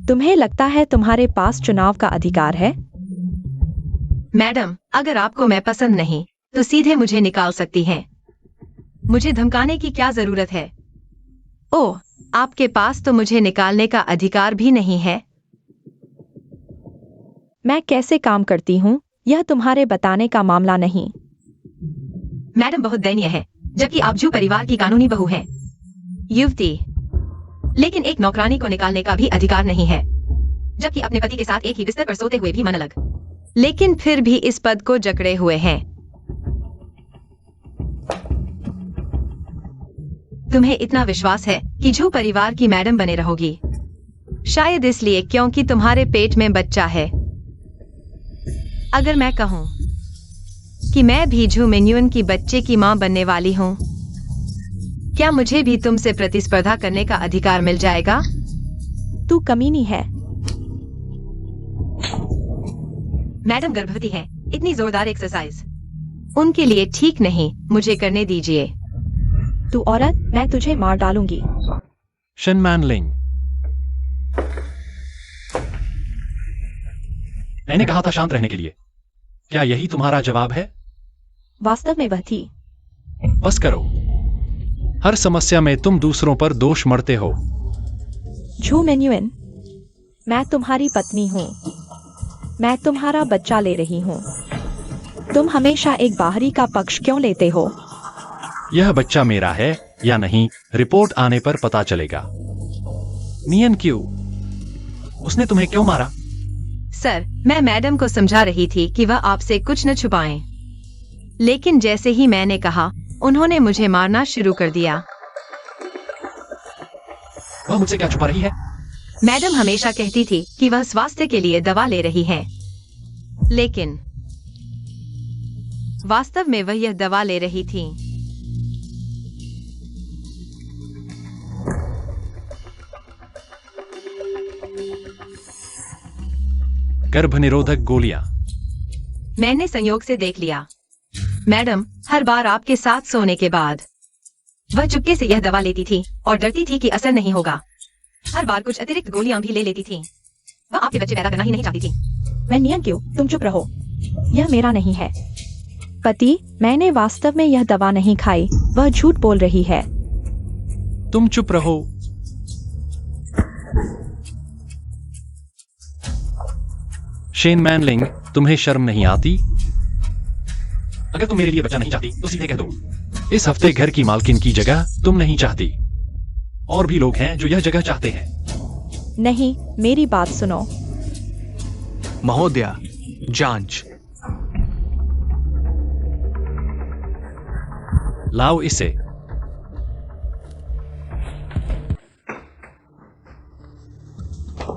तुम्हें लगता है तुम्हारे पास चुनाव का अधिकार है? मैडम, अगर आपको मैं पसंद नहीं तो सीधे मुझे निकाल सकती हैं। मुझे धमकाने की क्या जरूरत है? ओह, आपके पास तो मुझे निकालने का अधिकार भी नहीं है। मैं कैसे काम करती हूँ यह तुम्हारे बताने का मामला नहीं। मैडम बहुत दयनीय है, जबकि आप जू परिवार की कानूनी बहू हैं। युवती, लेकिन एक नौकरानी को निकालने का भी अधिकार नहीं है, जबकि अपने पति के साथ एक ही बिस्तर पर सोते हुए भी मन अलग, लेकिन फिर भी इस पद को जकड़े हुए हैं। तुम्हें इतना विश्वास है कि जू परिवार की मैडम बने रहोगी, शायद इसलिए क्योंकि तुम्हारे पेट में बच्चा है। अगर मैं कहूं कि मैं भी जू मिन्युन की बच्चे की मां बनने वाली हूं, क्या मुझे भी तुमसे प्रतिस्पर्धा करने का अधिकार मिल जाएगा? तू कमीनी है। मैडम गर्भवती है, इतनी जोरदार एक्सरसाइज उनके लिए ठीक नहीं, मुझे करने दीजिए। तू औरत, मैं तुझे मार डालूंगी। शन मैनलिंग, मैंने कहा था शांत रहने के लिए। क्या यही तुम्हारा जवाब है? वास्तव में वह थी। बस करो, हर समस्या में तुम दूसरों पर दोष मढ़ते हो। झू मिन्युन, मैं तुम्हारी पत्नी हूँ। मैं तुम्हारा बच्चा ले रही हूँ। तुम हमेशा एक बाहरी का पक्ष क्यों लेते हो? यह बच्चा मेरा है या नहीं, रिपोर्ट आने पर पता चलेगा। नियन क्यों? उसने तुम्हें क्यों मारा? सर, मैं मैडम को समझा रही थी कि वह आपसे कुछ न छुपाएं, लेकिन जैसे ही मैंने कहा, उन्होंने मुझे मारना शुरू कर दिया। वह मुझसे क्या छुपा रही है? मैडम हमेशा कहती थी कि वह स्वास्थ्य के लिए दवा ले रही हैं, लेकिन वास्तव में वह यह दवा ले रही थी। गर्भनिरोधक गोलियां। मैंने संयोग से देख लिया। मैडम, हर बार आपके साथ सोने के बाद वह चुपके से यह दवा लेती थी और डरती थी कि असर नहीं होगा। हर बार कुछ अतिरिक्त गोलियां भी ले लेती थी। वह आपके बच्चे पैदा करना ही नहीं चाहती थी। मैं नियन क्यों? तुम चुप रहो। यह मेरा नहीं है। पति, मैंने वास्तव में यह दवा नहीं खाई। वह झूठ बोल रही है। तुम चुप रहो। शेन मैनलिंग, तुम्हें शर्म नहीं आती? अगर तुम मेरे लिए बच्चा नहीं चाहती तो सीधे कह दो। इस हफ्ते घर की मालकिन की जगह तुम नहीं चाहती। और भी लोग हैं जो यह जगह चाहते हैं। नहीं, मेरी बात सुनो। महोदया, जांच। लाओ इसे।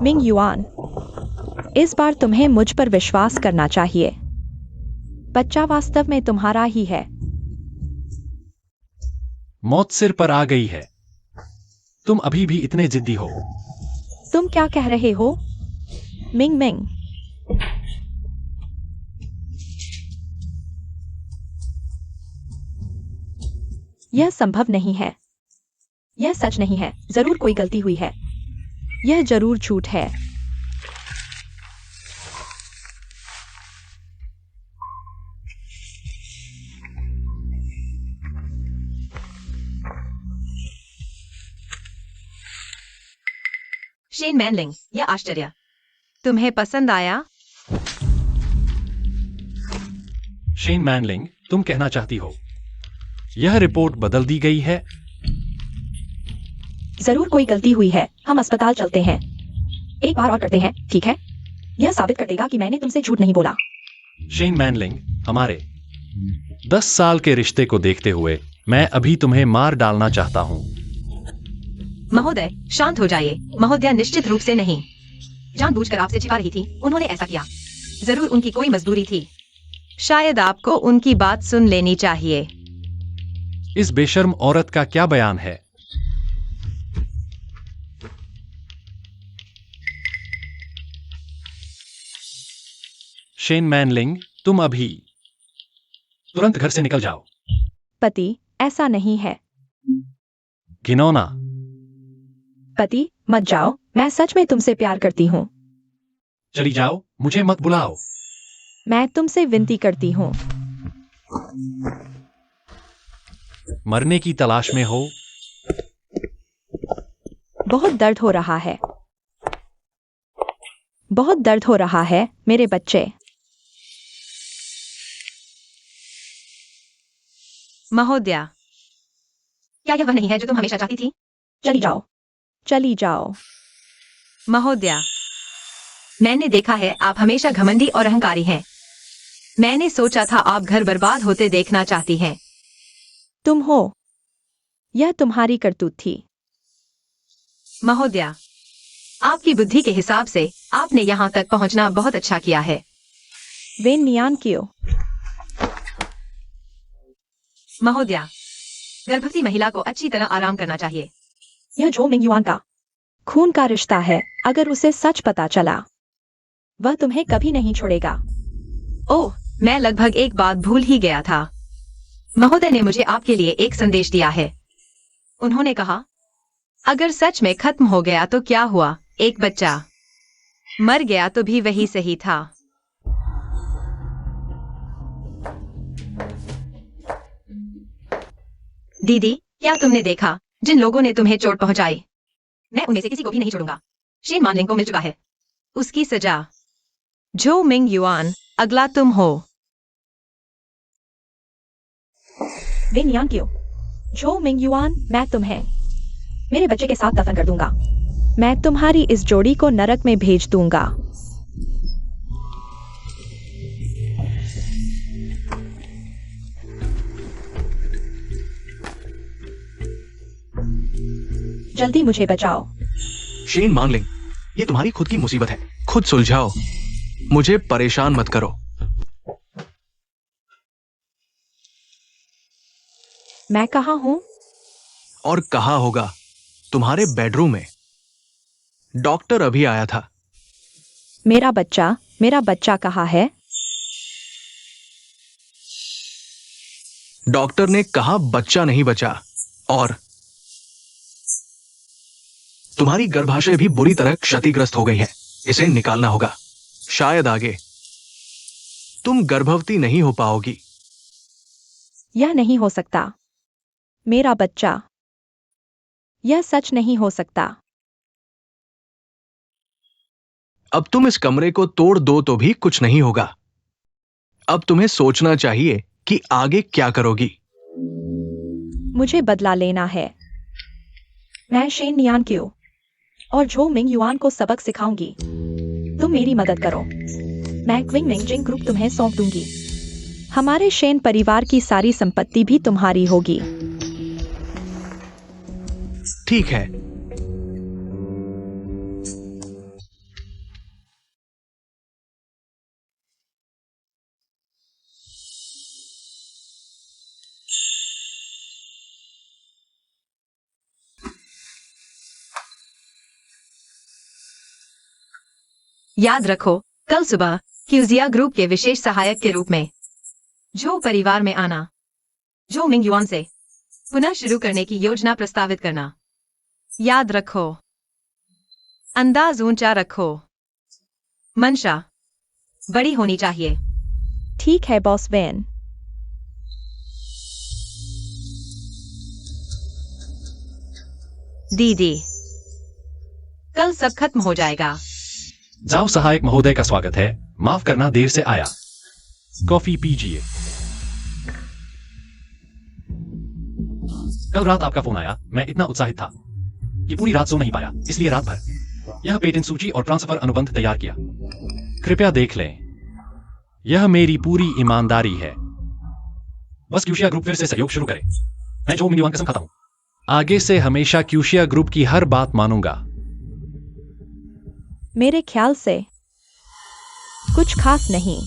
मिंग युआन, इस बार तुम्हें मुझ पर विश्वास करना चाहिए। बच्चा वास्तव में तुम्हारा ही है। मौत सिर पर आ गई है। तुम अभी भी इतने जिद्दी हो। तुम क्या कह रहे हो? मिंग मिंग, यह संभव नहीं है। यह सच नहीं है। जरूर कोई गलती हुई है। यह जरूर झूठ है। शेन मैनलिंग, यह आश्चर्य तुम्हें पसंद आया? शेन मैनलिंग, तुम कहना चाहती हो यह रिपोर्ट बदल दी गई है? जरूर कोई गलती हुई है, हम अस्पताल चलते हैं। एक बार और करते हैं, ठीक है? यह साबित कर देगा कि मैंने तुमसे झूठ नहीं बोला। शेन मैनलिंग, हमारे 10 साल के रिश्ते को देखते हुए मैं अभी तुम्हें मार डालना चाहता हूं। महोदय, शांत हो जाइए। महोदया, निश्चित रूप से नहीं। जानबूझकर आपसे छिपा रही थी, उन्होंने ऐसा किया। जरूर उनकी कोई मजदूरी थी। शायद आपको उनकी बात सुन लेनी चाहिए। इस बेशर्म औरत का क्या बयान है? शेन मैनलिंग, तुम अभी तुरंत घर से निकल जाओ। पति, ऐसा नहीं है। घिनौना। पति, मत जाओ, मैं सच में तुमसे प्यार करती हूँ। चली जाओ, मुझे मत बुलाओ। मैं तुमसे विनती करती हूँ। मरने की तलाश में हो? बहुत दर्द हो रहा है। बहुत दर्द हो रहा है, मेरे बच्चे। महोदया, क्या यह वह नहीं है जो तुम हमेशा चाहती थी? चली जाओ, चली जाओ। महोदया, मैंने देखा है आप हमेशा घमंडी और अहंकारी हैं। मैंने सोचा था आप घर बर्बाद होते देखना चाहती हैं। तुम हो। यह तुम्हारी करतूत थी। महोदया, आपकी बुद्धि के हिसाब से आपने यहाँ तक पहुँचना बहुत अच्छा किया है। वे नियान क्यों? महोदया, गर्भवती महिला को अच्छी तरह आराम करना चाहिए। यह जो मिंग युआन का खून का रिश्ता है। अगर उसे सच पता चला, वह तुम्हें कभी नहीं छोड़ेगा। ओह, मैं लगभग एक बात भूल ही गया था। महोदय ने मुझे आपके लिए एक संदेश दिया है। उन्होंने कहा, अगर सच में खत्म हो गया तो क्या हुआ? एक बच्चा मर गया तो भी वही सही था। दीदी, क्या तुमने देखा जिन लोगों ने तुम्हें चोट पहुंचाई? मैं उनमें से किसी को भी नहीं छोड़ूंगा। शेन मानलिंग को मिल चुका है उसकी सजा। जो मिंग युआन, अगला तुम हो। वे नियान क्यों? जो मिंग युआन, मैं तुम्हें मेरे बच्चे के साथ दफन कर दूंगा। मैं तुम्हारी इस जोड़ी को नरक में भेज दूंगा। जल्दी मुझे बचाओ। शेन मानलिंग, ये तुम्हारी खुद की मुसीबत है, खुद सुलझाओ। मुझे परेशान मत करो। मैं कहाँ हूँ? और कहा होगा, तुम्हारे बेडरूम में। डॉक्टर अभी आया था। मेरा बच्चा कहाँ है? डॉक्टर ने कहा बच्चा नहीं बचा, और तुम्हारी गर्भाशय भी बुरी तरह क्षतिग्रस्त हो गई है। इसे निकालना होगा। शायद आगे तुम गर्भवती नहीं हो पाओगी। यह नहीं हो सकता। मेरा बच्चा। यह सच नहीं हो सकता। अब तुम इस कमरे को तोड़ दो तो भी कुछ नहीं होगा। अब तुम्हें सोचना चाहिए कि आगे क्या करोगी। मुझे बदला लेना है। मैं शेन नियान क्यों और जो मिंग युआन को सबक सिखाऊंगी। तुम मेरी मदद करो। मैं क्विंग मिंग जिंग ग्रुप तुम्हें सौंप दूंगी। हमारे शेन परिवार की सारी संपत्ति भी तुम्हारी होगी। ठीक है। याद रखो, कल सुबह क्यूजिया ग्रुप के विशेष सहायक के रूप में जो परिवार में आना। जो मिंग युआन से पुनः शुरू करने की योजना प्रस्तावित करना। याद रखो, अंदाज ऊंचा रखो, मंशा बड़ी होनी चाहिए। ठीक है बॉस वैन। दीदी, कल सब खत्म हो जाएगा। जाओ, सहायक महोदय का स्वागत है। माफ करना, देर से आया। कॉफी पीजिए। कल रात आपका फोन आया, मैं इतना उत्साहित था कि पूरी रात सो नहीं पाया, इसलिए रात भर यह पेटेंट सूची और ट्रांसफर अनुबंध तैयार किया। कृपया देख लें, यह मेरी पूरी ईमानदारी है। बस क्यूशिया ग्रुप फिर से सहयोग शुरू करे। मैं जो मिंग युआन कसम खाता हूं, आगे से हमेशा क्यूशिया ग्रुप की हर बात मानूंगा। मेरे ख्याल से कुछ खास नहीं।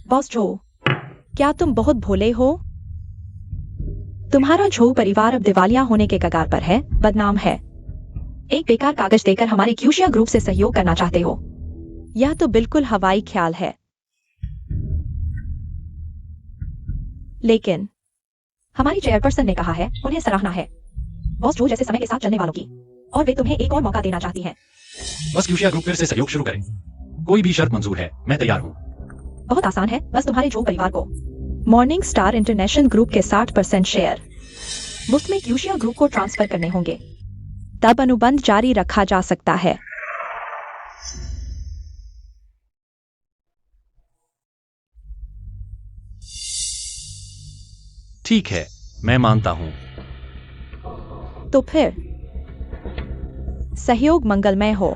बॉस जो, क्या तुम बहुत भोले हो? तुम्हारा झो परिवार अब दिवालिया होने के कगार पर है, बदनाम है। एक बेकार कागज देकर हमारे क्यूशिया ग्रुप से सहयोग करना चाहते हो? यह तो बिल्कुल हवाई ख्याल है। लेकिन हमारी चेयरपर्सन ने कहा है उन्हें सराहना है, बॉस जो जैसे समय के साथ चलने वालों की, और वे तुम्हें एक और मौका देना चाहती हैं। बस क्यूशिया ग्रुप फिर से सहयोग शुरू करें। कोई भी शर्त मंजूर है, मैं तैयार हूं। बहुत आसान है, बस तुम्हारे जो परिवार को मॉर्निंग स्टार इंटरनेशनल ग्रुप के 60% शेयर मुफ्त में क्यूशिया ग्रुप को ट्रांसफर करने होंगे, तब अनुबंध जारी रखा जा सकता है। ठीक है, मैं मानता हूं। तो फिर सहयोग मंगलमय हो।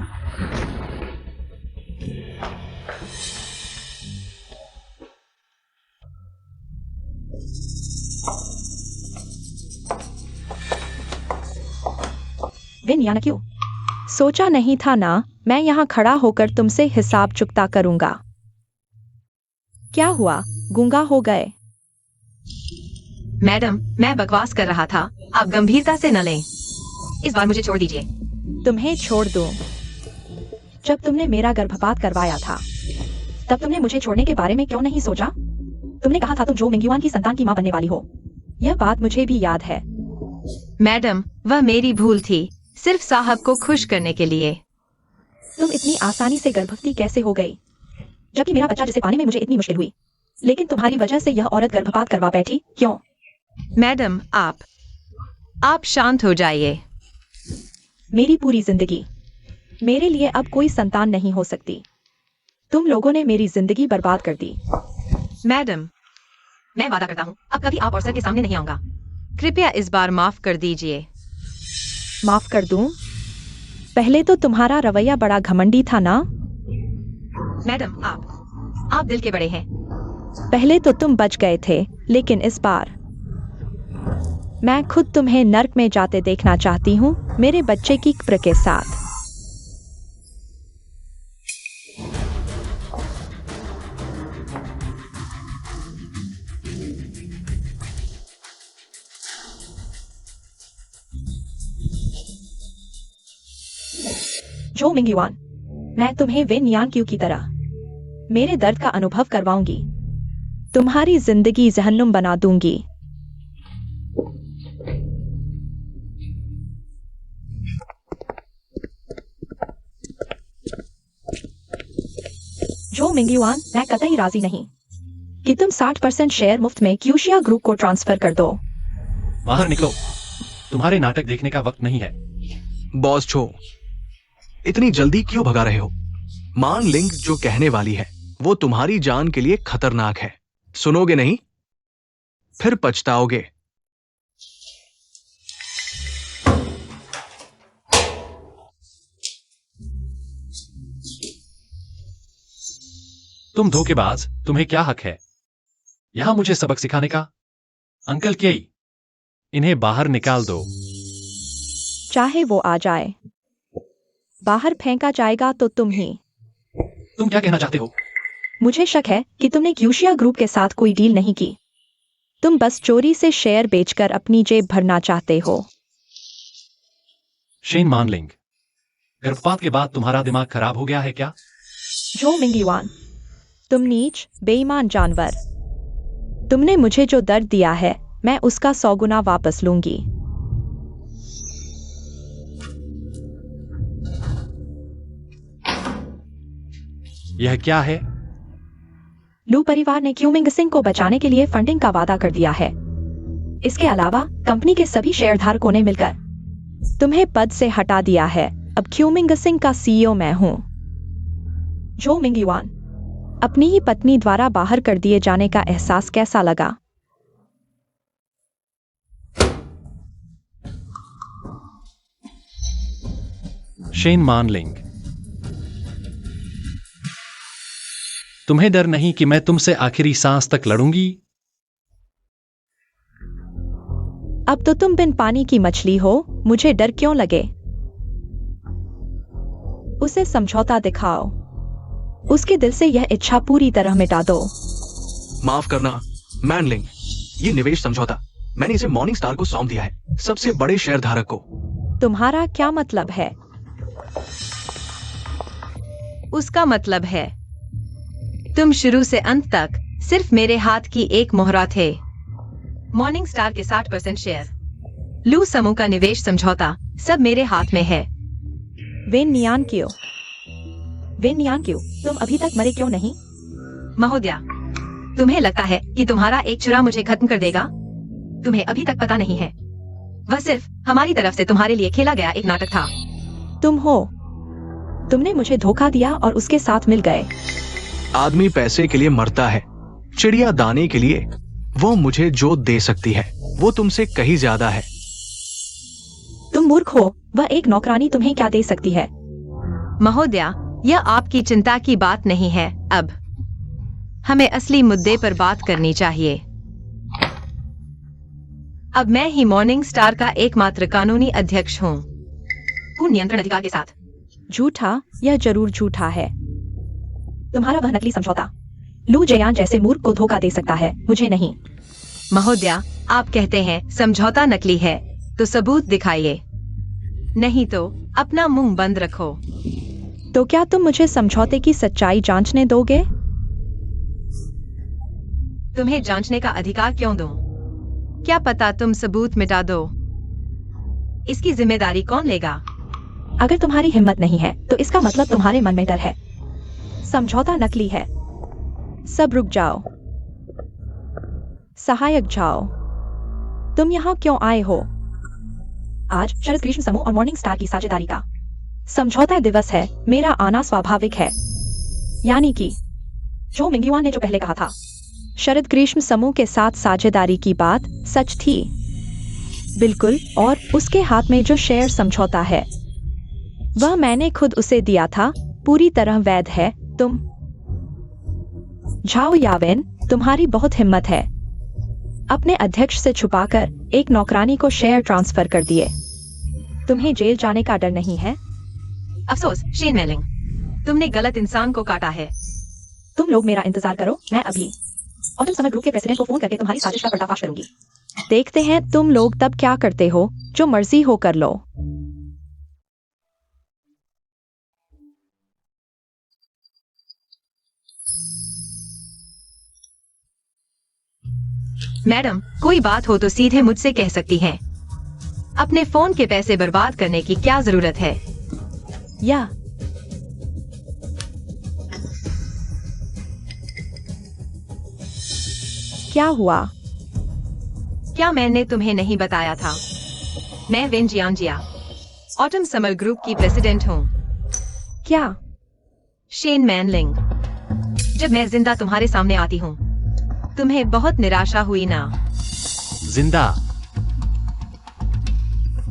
विन या क्यों? सोचा नहीं था ना मैं यहां खड़ा होकर तुमसे हिसाब चुकता करूंगा। क्या हुआ, गूंगा हो गए? मैडम, मैं बकवास कर रहा था, आप गंभीरता से न लें। इस बार मुझे छोड़ दीजिए। तुम्हें छोड़ दूं? जब तुमने मेरा गर्भपात करवाया था, तब तुमने मुझे छोड़ने के बारे में क्यों नहीं सोचा? तुमने कहा था तुम जो मिंग युआन की संतान की मां बनने वाली हो। यह बात मुझे भी याद है। मैडम, वह मेरी भूल थी, सिर्फ साहब को खुश करने के लिए। तुम इतनी आसानी से गर्भवती कैसे हो गई, जबकि मेरा बच्चा जिसे पाने में मुझे इतनी मुश्किल हुई? लेकिन तुम्हारी वजह से यह औरत गर्भपात करवा बैठी, क्यों? मैडम, आप शांत हो जाइए। मेरी पूरी जिंदगी, मेरे लिए अब कोई संतान नहीं हो सकती। तुम लोगों ने मेरी जिंदगी बर्बाद कर दी। मैडम, मैं वादा करता हूँ अब कभी आप और सर के सामने नहीं आऊंगा। कृपया इस बार माफ कर दीजिए। माफ कर दूं? पहले तो तुम्हारा रवैया बड़ा घमंडी था ना। मैडम, आप दिल के बड़े हैं। पहले तो तुम बच गए थे, लेकिन इस बार मैं खुद तुम्हें नर्क में जाते देखना चाहती हूँ, मेरे बच्चे की कब्र के साथ। जो मिंग युआन, मैं तुम्हें विन यान क्यू की तरह मेरे दर्द का अनुभव करवाऊंगी। तुम्हारी जिंदगी जहन्नुम बना दूंगी। जो मिंग युआन, मैं कतई राजी नहीं कि तुम 60% शेयर मुफ्त में क्यूशिया ग्रुप को ट्रांसफर कर दो। बाहर निकलो, तुम्हारे नाटक देखने का वक्त नहीं है। बॉस छो, इतनी जल्दी क्यों भगा रहे हो? मान लिंग जो कहने वाली है वो तुम्हारी जान के लिए खतरनाक है। सुनोगे नहीं, फिर पछताओगे। तुम धोखेबाज, तुम्हें क्या हक है यहां मुझे सबक सिखाने का? अंकल केई, इन्हें बाहर निकाल दो। चाहे वो आ जाए, बाहर फेंका जाएगा तो तुम ही। तुम क्या कहना चाहते हो? मुझे शक है कि तुमने क्यूशिया ग्रुप के साथ कोई डील नहीं की। तुम बस चोरी से शेयर बेचकर अपनी जेब भरना चाहते हो। शेन मानलिंग, गर्भपात के बाद तुम्हारा दिमाग खराब हो गया है क्या? जो मिंग युआन, तुम नीच बेईमान जानवर। तुमने मुझे जो दर्द दिया है, मैं उसका 100 गुना वापस लूंगी। यह क्या है? लू परिवार ने क्यूमिंग सिंह को बचाने के लिए फंडिंग का वादा कर दिया है। इसके अलावा कंपनी के सभी शेयरधारकों ने मिलकर तुम्हें पद से हटा दिया है। अब क्यूमिंग सिंह का सीईओ मैं हूं। जो मिंग युआन, अपनी ही पत्नी द्वारा बाहर कर दिए जाने का एहसास कैसा लगा? शेन मानलिंग, तुम्हें डर नहीं कि मैं तुमसे आखिरी सांस तक लड़ूंगी? अब तो तुम बिन पानी की मछली हो, मुझे डर क्यों लगे? उसे समझौता दिखाओ, उसके दिल से यह इच्छा पूरी तरह मिटा दो। माफ करना मैनलिंग, ये निवेश समझौता मैंने इसे मॉर्निंग स्टार को सौंप दिया है, सबसे बड़े शेयर धारक को। तुम्हारा क्या मतलब है? उसका मतलब है तुम शुरू से अंत तक सिर्फ मेरे हाथ की एक मोहरा थे। मॉर्निंग स्टार के 60% शेयर, लू समूह का निवेश समझौता, सब मेरे हाथ में है। वेन नियान क्यों? तुम अभी तक मरे क्यों नहीं? महोदया, तुम्हें लगता है कि तुम्हारा एक चुरा मुझे खत्म कर देगा? तुम्हें अभी तक पता नहीं है, वह सिर्फ हमारी तरफ से तुम्हारे लिए खेला गया एक नाटक था। तुमने मुझे धोखा दिया और उसके साथ मिल गए। आदमी पैसे के लिए मरता है, चिड़िया दाने के लिए। वो मुझे जो दे सकती है वो तुमसे कहीं ज्यादा है। तुम मूर्ख हो, वह एक नौकरानी तुम्हें क्या दे सकती है? महोदया, यह आपकी चिंता की बात नहीं है। अब हमें असली मुद्दे पर बात करनी चाहिए। अब मैं ही मॉर्निंग स्टार का एकमात्र कानूनी अध्यक्ष हूँ, पूर्ण नियंत्रण अधिकार के साथ। झूठा, यह जरूर झूठा है। तुम्हारा वह नकली समझौता लू जयान जैसे मूर्ख को धोखा दे सकता है, मुझे नहीं। महोदया, आप कहते हैं समझौता नकली है, तो सबूत दिखाइए, नहीं तो अपना मुंह बंद रखो। तो क्या तुम मुझे समझौते की सच्चाई जांचने दोगे? तुम्हें जांचने का अधिकार क्यों दूं? क्या पता तुम सबूत मिटा दो। इसकी जिम्मेदारी कौन लेगा? अगर तुम्हारी हिम्मत नहीं है तो इसका मतलब तुम्हारे मन में डर है। समझौता नकली है। सब रुक जाओ। सहायक जाओ। तुम यहाँ क्यों आए हो? आज शरद ग्रीष्म समूह और मॉर्निंग स्टार की साझेदारी का समझौता दिवस है। मेरा आना स्वाभाविक है। यानी कि जो मिंगयुआन ने जो पहले कहा था, शरद ग्रीष्म समूह के साथ साझेदारी की बात सच थी। बिल्कुल, और उसके हाथ में जो शेयर समझौता है वह मैंने खुद उसे दिया था, पूरी तरह वैध है। तुम झाओ यावेन, तुम्हारी बहुत हिम्मत है। अपने अध्यक्ष से छुपाकर एक नौकरानी को शेयर ट्रांसफर कर दिए। तुम्हें जेल जाने का डर नहीं है? अफसोस शेन मैनलिंग, तुमने गलत इंसान को काटा है। तुम लोग मेरा इंतजार करो, मैं अभी ऑटम समर ग्रुप के प्रेसिडेंट को फोन करके तुम्हारी साजिश का पर्दाफाश करूंगी। देखते हैं तुम लोग तब क्या करते हो। जो मर्जी हो कर लो। मैडम, कोई बात हो तो सीधे मुझसे कह सकती हैं। अपने फोन के पैसे बर्बाद करने की क्या जरूरत है? या क्या हुआ? क्या मैंने तुम्हें नहीं बताया था? मैं वेन जियांजिया, ऑटम समर ग्रुप की प्रेसिडेंट हूँ। क्या? शेन मैनलिंग, जब मैं जिंदा तुम्हारे सामने आती हूँ तुम्हें बहुत निराशा हुई ना? जिंदा?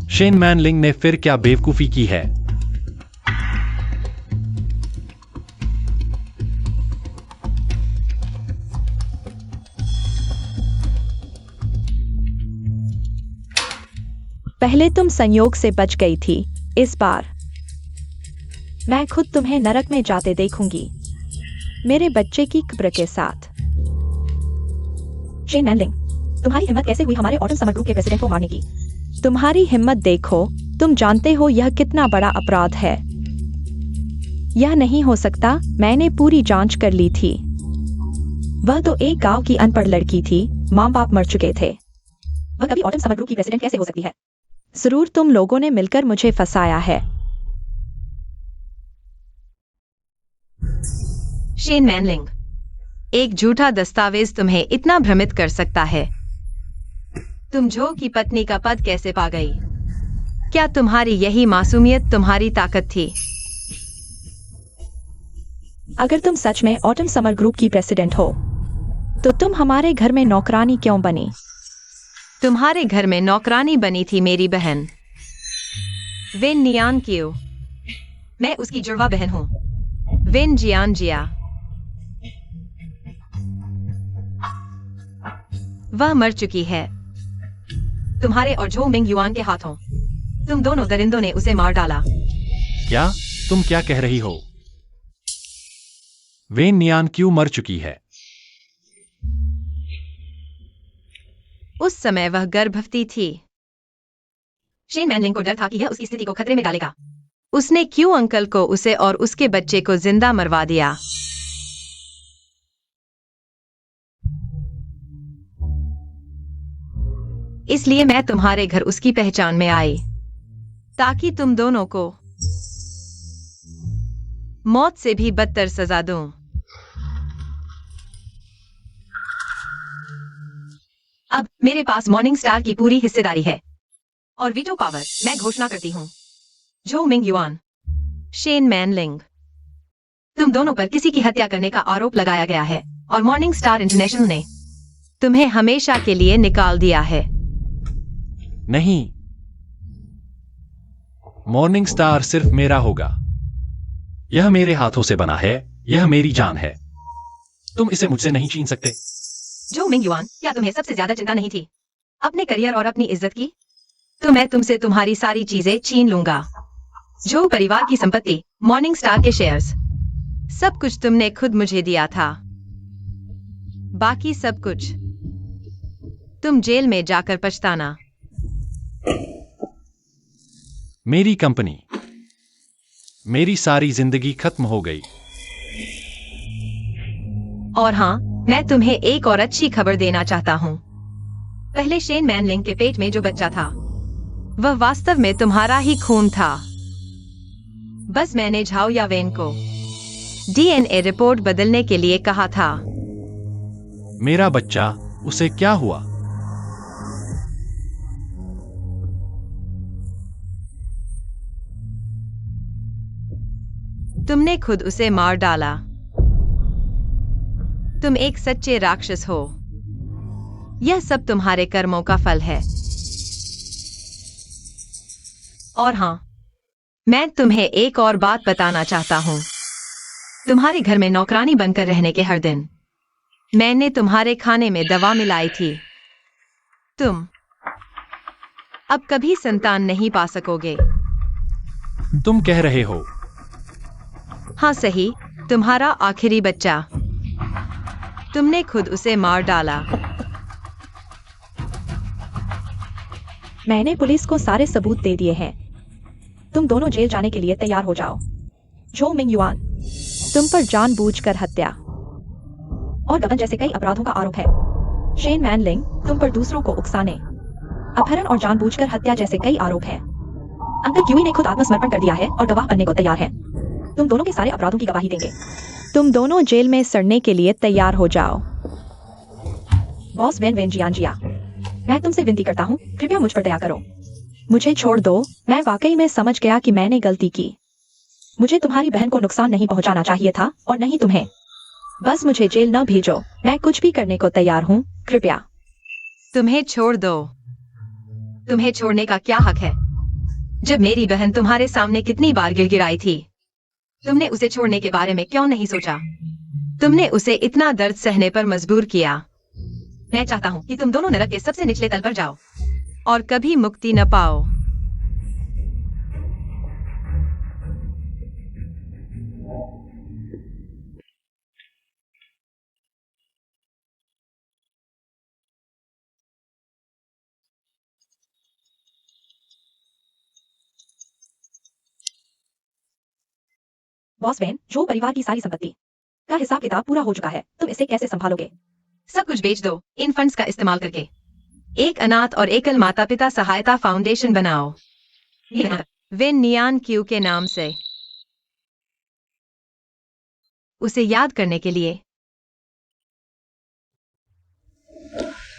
शेन मैनलिंग ने फिर क्या बेवकूफी की है? पहले तुम संयोग से बच गई थी, इस बार मैं खुद तुम्हें नरक में जाते देखूंगी, मेरे बच्चे की कब्र के साथ। शेन मैनलिंग, तुम्हारी हिम्मत कैसे हुई हमारे ऑटम समर ग्रुप के प्रेसिडेंट को मारने की? तुम्हारी हिम्मत देखो, तुम जानते हो यह कितना बड़ा अपराध है। यह नहीं हो सकता, मैंने पूरी जांच कर ली थी। वह तो एक गांव की अनपढ़ लड़की थी, माँ बाप मर चुके थे। वह कभी ऑटम समर ग्रुप की प्रेसिडेंट कैसे हो सकती है? जरूर तुम लोगों ने मिलकर मुझे फंसाया है। शेन मैनलिंग, एक झूठा दस्तावेज तुम्हें इतना भ्रमित कर सकता है? तुम जो की पत्नी का पद कैसे पा गई? क्या तुम्हारी यही मासूमियत तुम्हारी ताकत थी? अगर तुम सच में ऑटम समर ग्रुप की प्रेसिडेंट हो तो तुम हमारे घर में नौकरानी क्यों बनी? तुम्हारे घर में नौकरानी बनी थी मेरी बहन वेन नियान क्यों। मैं उसकी जुड़वा बहन हूँ। वेन जियान जिया। वह मर चुकी है तुम्हारे और झो मिंग युआन के हाथों। तुम दोनों दरिंदों ने उसे मार डाला। क्या? तुम क्या कह रही हो? वेन नियान क्यों मर चुकी है? उस समय वह गर्भवती थी। शेन मैनलिंग को डर था कि यह उसकी स्थिति को खतरे में डालेगा। उसने क्यों अंकल को, उसे और उसके बच्चे को जिंदा मरवा दिया? इसलिए मैं तुम्हारे घर उसकी पहचान में आई, ताकि तुम दोनों को मौत से भी बदतर सजा दूं। अब मेरे पास मॉर्निंग स्टार की पूरी हिस्सेदारी है और वीटो पावर। मैं घोषणा करती हूँ, झो मिंग युआन, शेन मैनलिंग, तुम दोनों पर किसी की हत्या करने का आरोप लगाया गया है और मॉर्निंग स्टार इंटरनेशनल ने तुम्हें हमेशा के लिए निकाल दिया है। नहीं, मॉर्निंग स्टार सिर्फ मेरा होगा। यह मेरे हाथों से बना है, यह मेरी जान है। तुम इसे मुझसे नहीं छीन सकते। झो मिंग युआन, क्या तुम्हें सबसे ज्यादा चिंता नहीं थी अपने करियर और अपनी इज्जत की? तो मैं तुमसे तुम्हारी सारी चीजें छीन लूंगा। झो परिवार की संपत्ति, मॉर्निंग स्टार के शेयर्स, सब कुछ तुमने खुद मुझे दिया था। बाकी सब कुछ तुम जेल में जाकर पछताना। मेरी कंपनी, मेरी सारी जिंदगी खत्म हो गई। और हाँ, मैं तुम्हें एक और अच्छी खबर देना चाहता हूँ। पहले शेन मैनलिंग के पेट में जो बच्चा था, वह वास्तव में तुम्हारा ही खून था। बस मैंने झाओ या वेन को डीएनए रिपोर्ट बदलने के लिए कहा था। मेरा बच्चा, उसे क्या हुआ? तुमने खुद उसे मार डाला। तुम एक सच्चे राक्षस हो। यह सब तुम्हारे कर्मों का फल है। और हाँ, मैं तुम्हें एक और बात बताना चाहता हूँ। तुम्हारे घर में नौकरानी बनकर रहने के हर दिन मैंने तुम्हारे खाने में दवा मिलाई थी। तुम अब कभी संतान नहीं पा सकोगे। तुम कह रहे हो? हाँ सही, तुम्हारा आखिरी बच्चा। तुमने खुद उसे मार डाला। मैंने पुलिस को सारे सबूत दे दिए हैं। तुम दोनों जेल जाने के लिए तैयार हो जाओ। झो मिंग युआन, तुम पर जानबूझकर हत्या और गबन जैसे कई अपराधों का आरोप है। शेन मैनलिंग, तुम पर दूसरों को उकसाने, अपहरण और जानबूझकर हत्या जैसे कई आरोप हैं। अंकल क्यूई ने खुद आत्मसमर्पण कर दिया है और गवाह बनने को तैयार है। तुम दोनों के सारे अपराधों की गवाही देंगे। तुम दोनों जेल में सड़ने के लिए तैयार हो जाओ। बॉस वेन वेन जियान जिया, मैं तुमसे विनती करता हूँ, कृपया मुझ पर दया करो। मुझे छोड़ दो। मैं वाकई में समझ गया कि मैंने गलती की। मुझे तुम्हारी बहन को नुकसान नहीं पहुंचाना चाहिए था और नहीं तुम्हें। बस मुझे जेल न भेजो। मैं कुछ भी करने को तैयार हूँ, कृपया। तुम्हें छोड़ दो। तुम्हें छोड़ने का क्या हक है? जब मेरी बहन तुम्हारे सामने कितनी बार गिड़गिड़ाई थी, तुमने उसे छोड़ने के बारे में क्यों नहीं सोचा? तुमने उसे इतना दर्द सहने पर मजबूर किया। मैं चाहता हूँ कि तुम दोनों नरक के सबसे निचले तल पर जाओ और कभी मुक्ति न पाओ। बॉस वेन, जो परिवार की सारी संपत्ति का हिसाब किताब पूरा हो चुका है। तुम इसे कैसे संभालोगे? सब कुछ बेच दो इन फंड्स का इस्तेमाल करके। एक अनाथ और एकल माता पिता सहायता फाउंडेशन बनाओ। वेन नियान क्यू के नाम से। उसे याद करने के लिए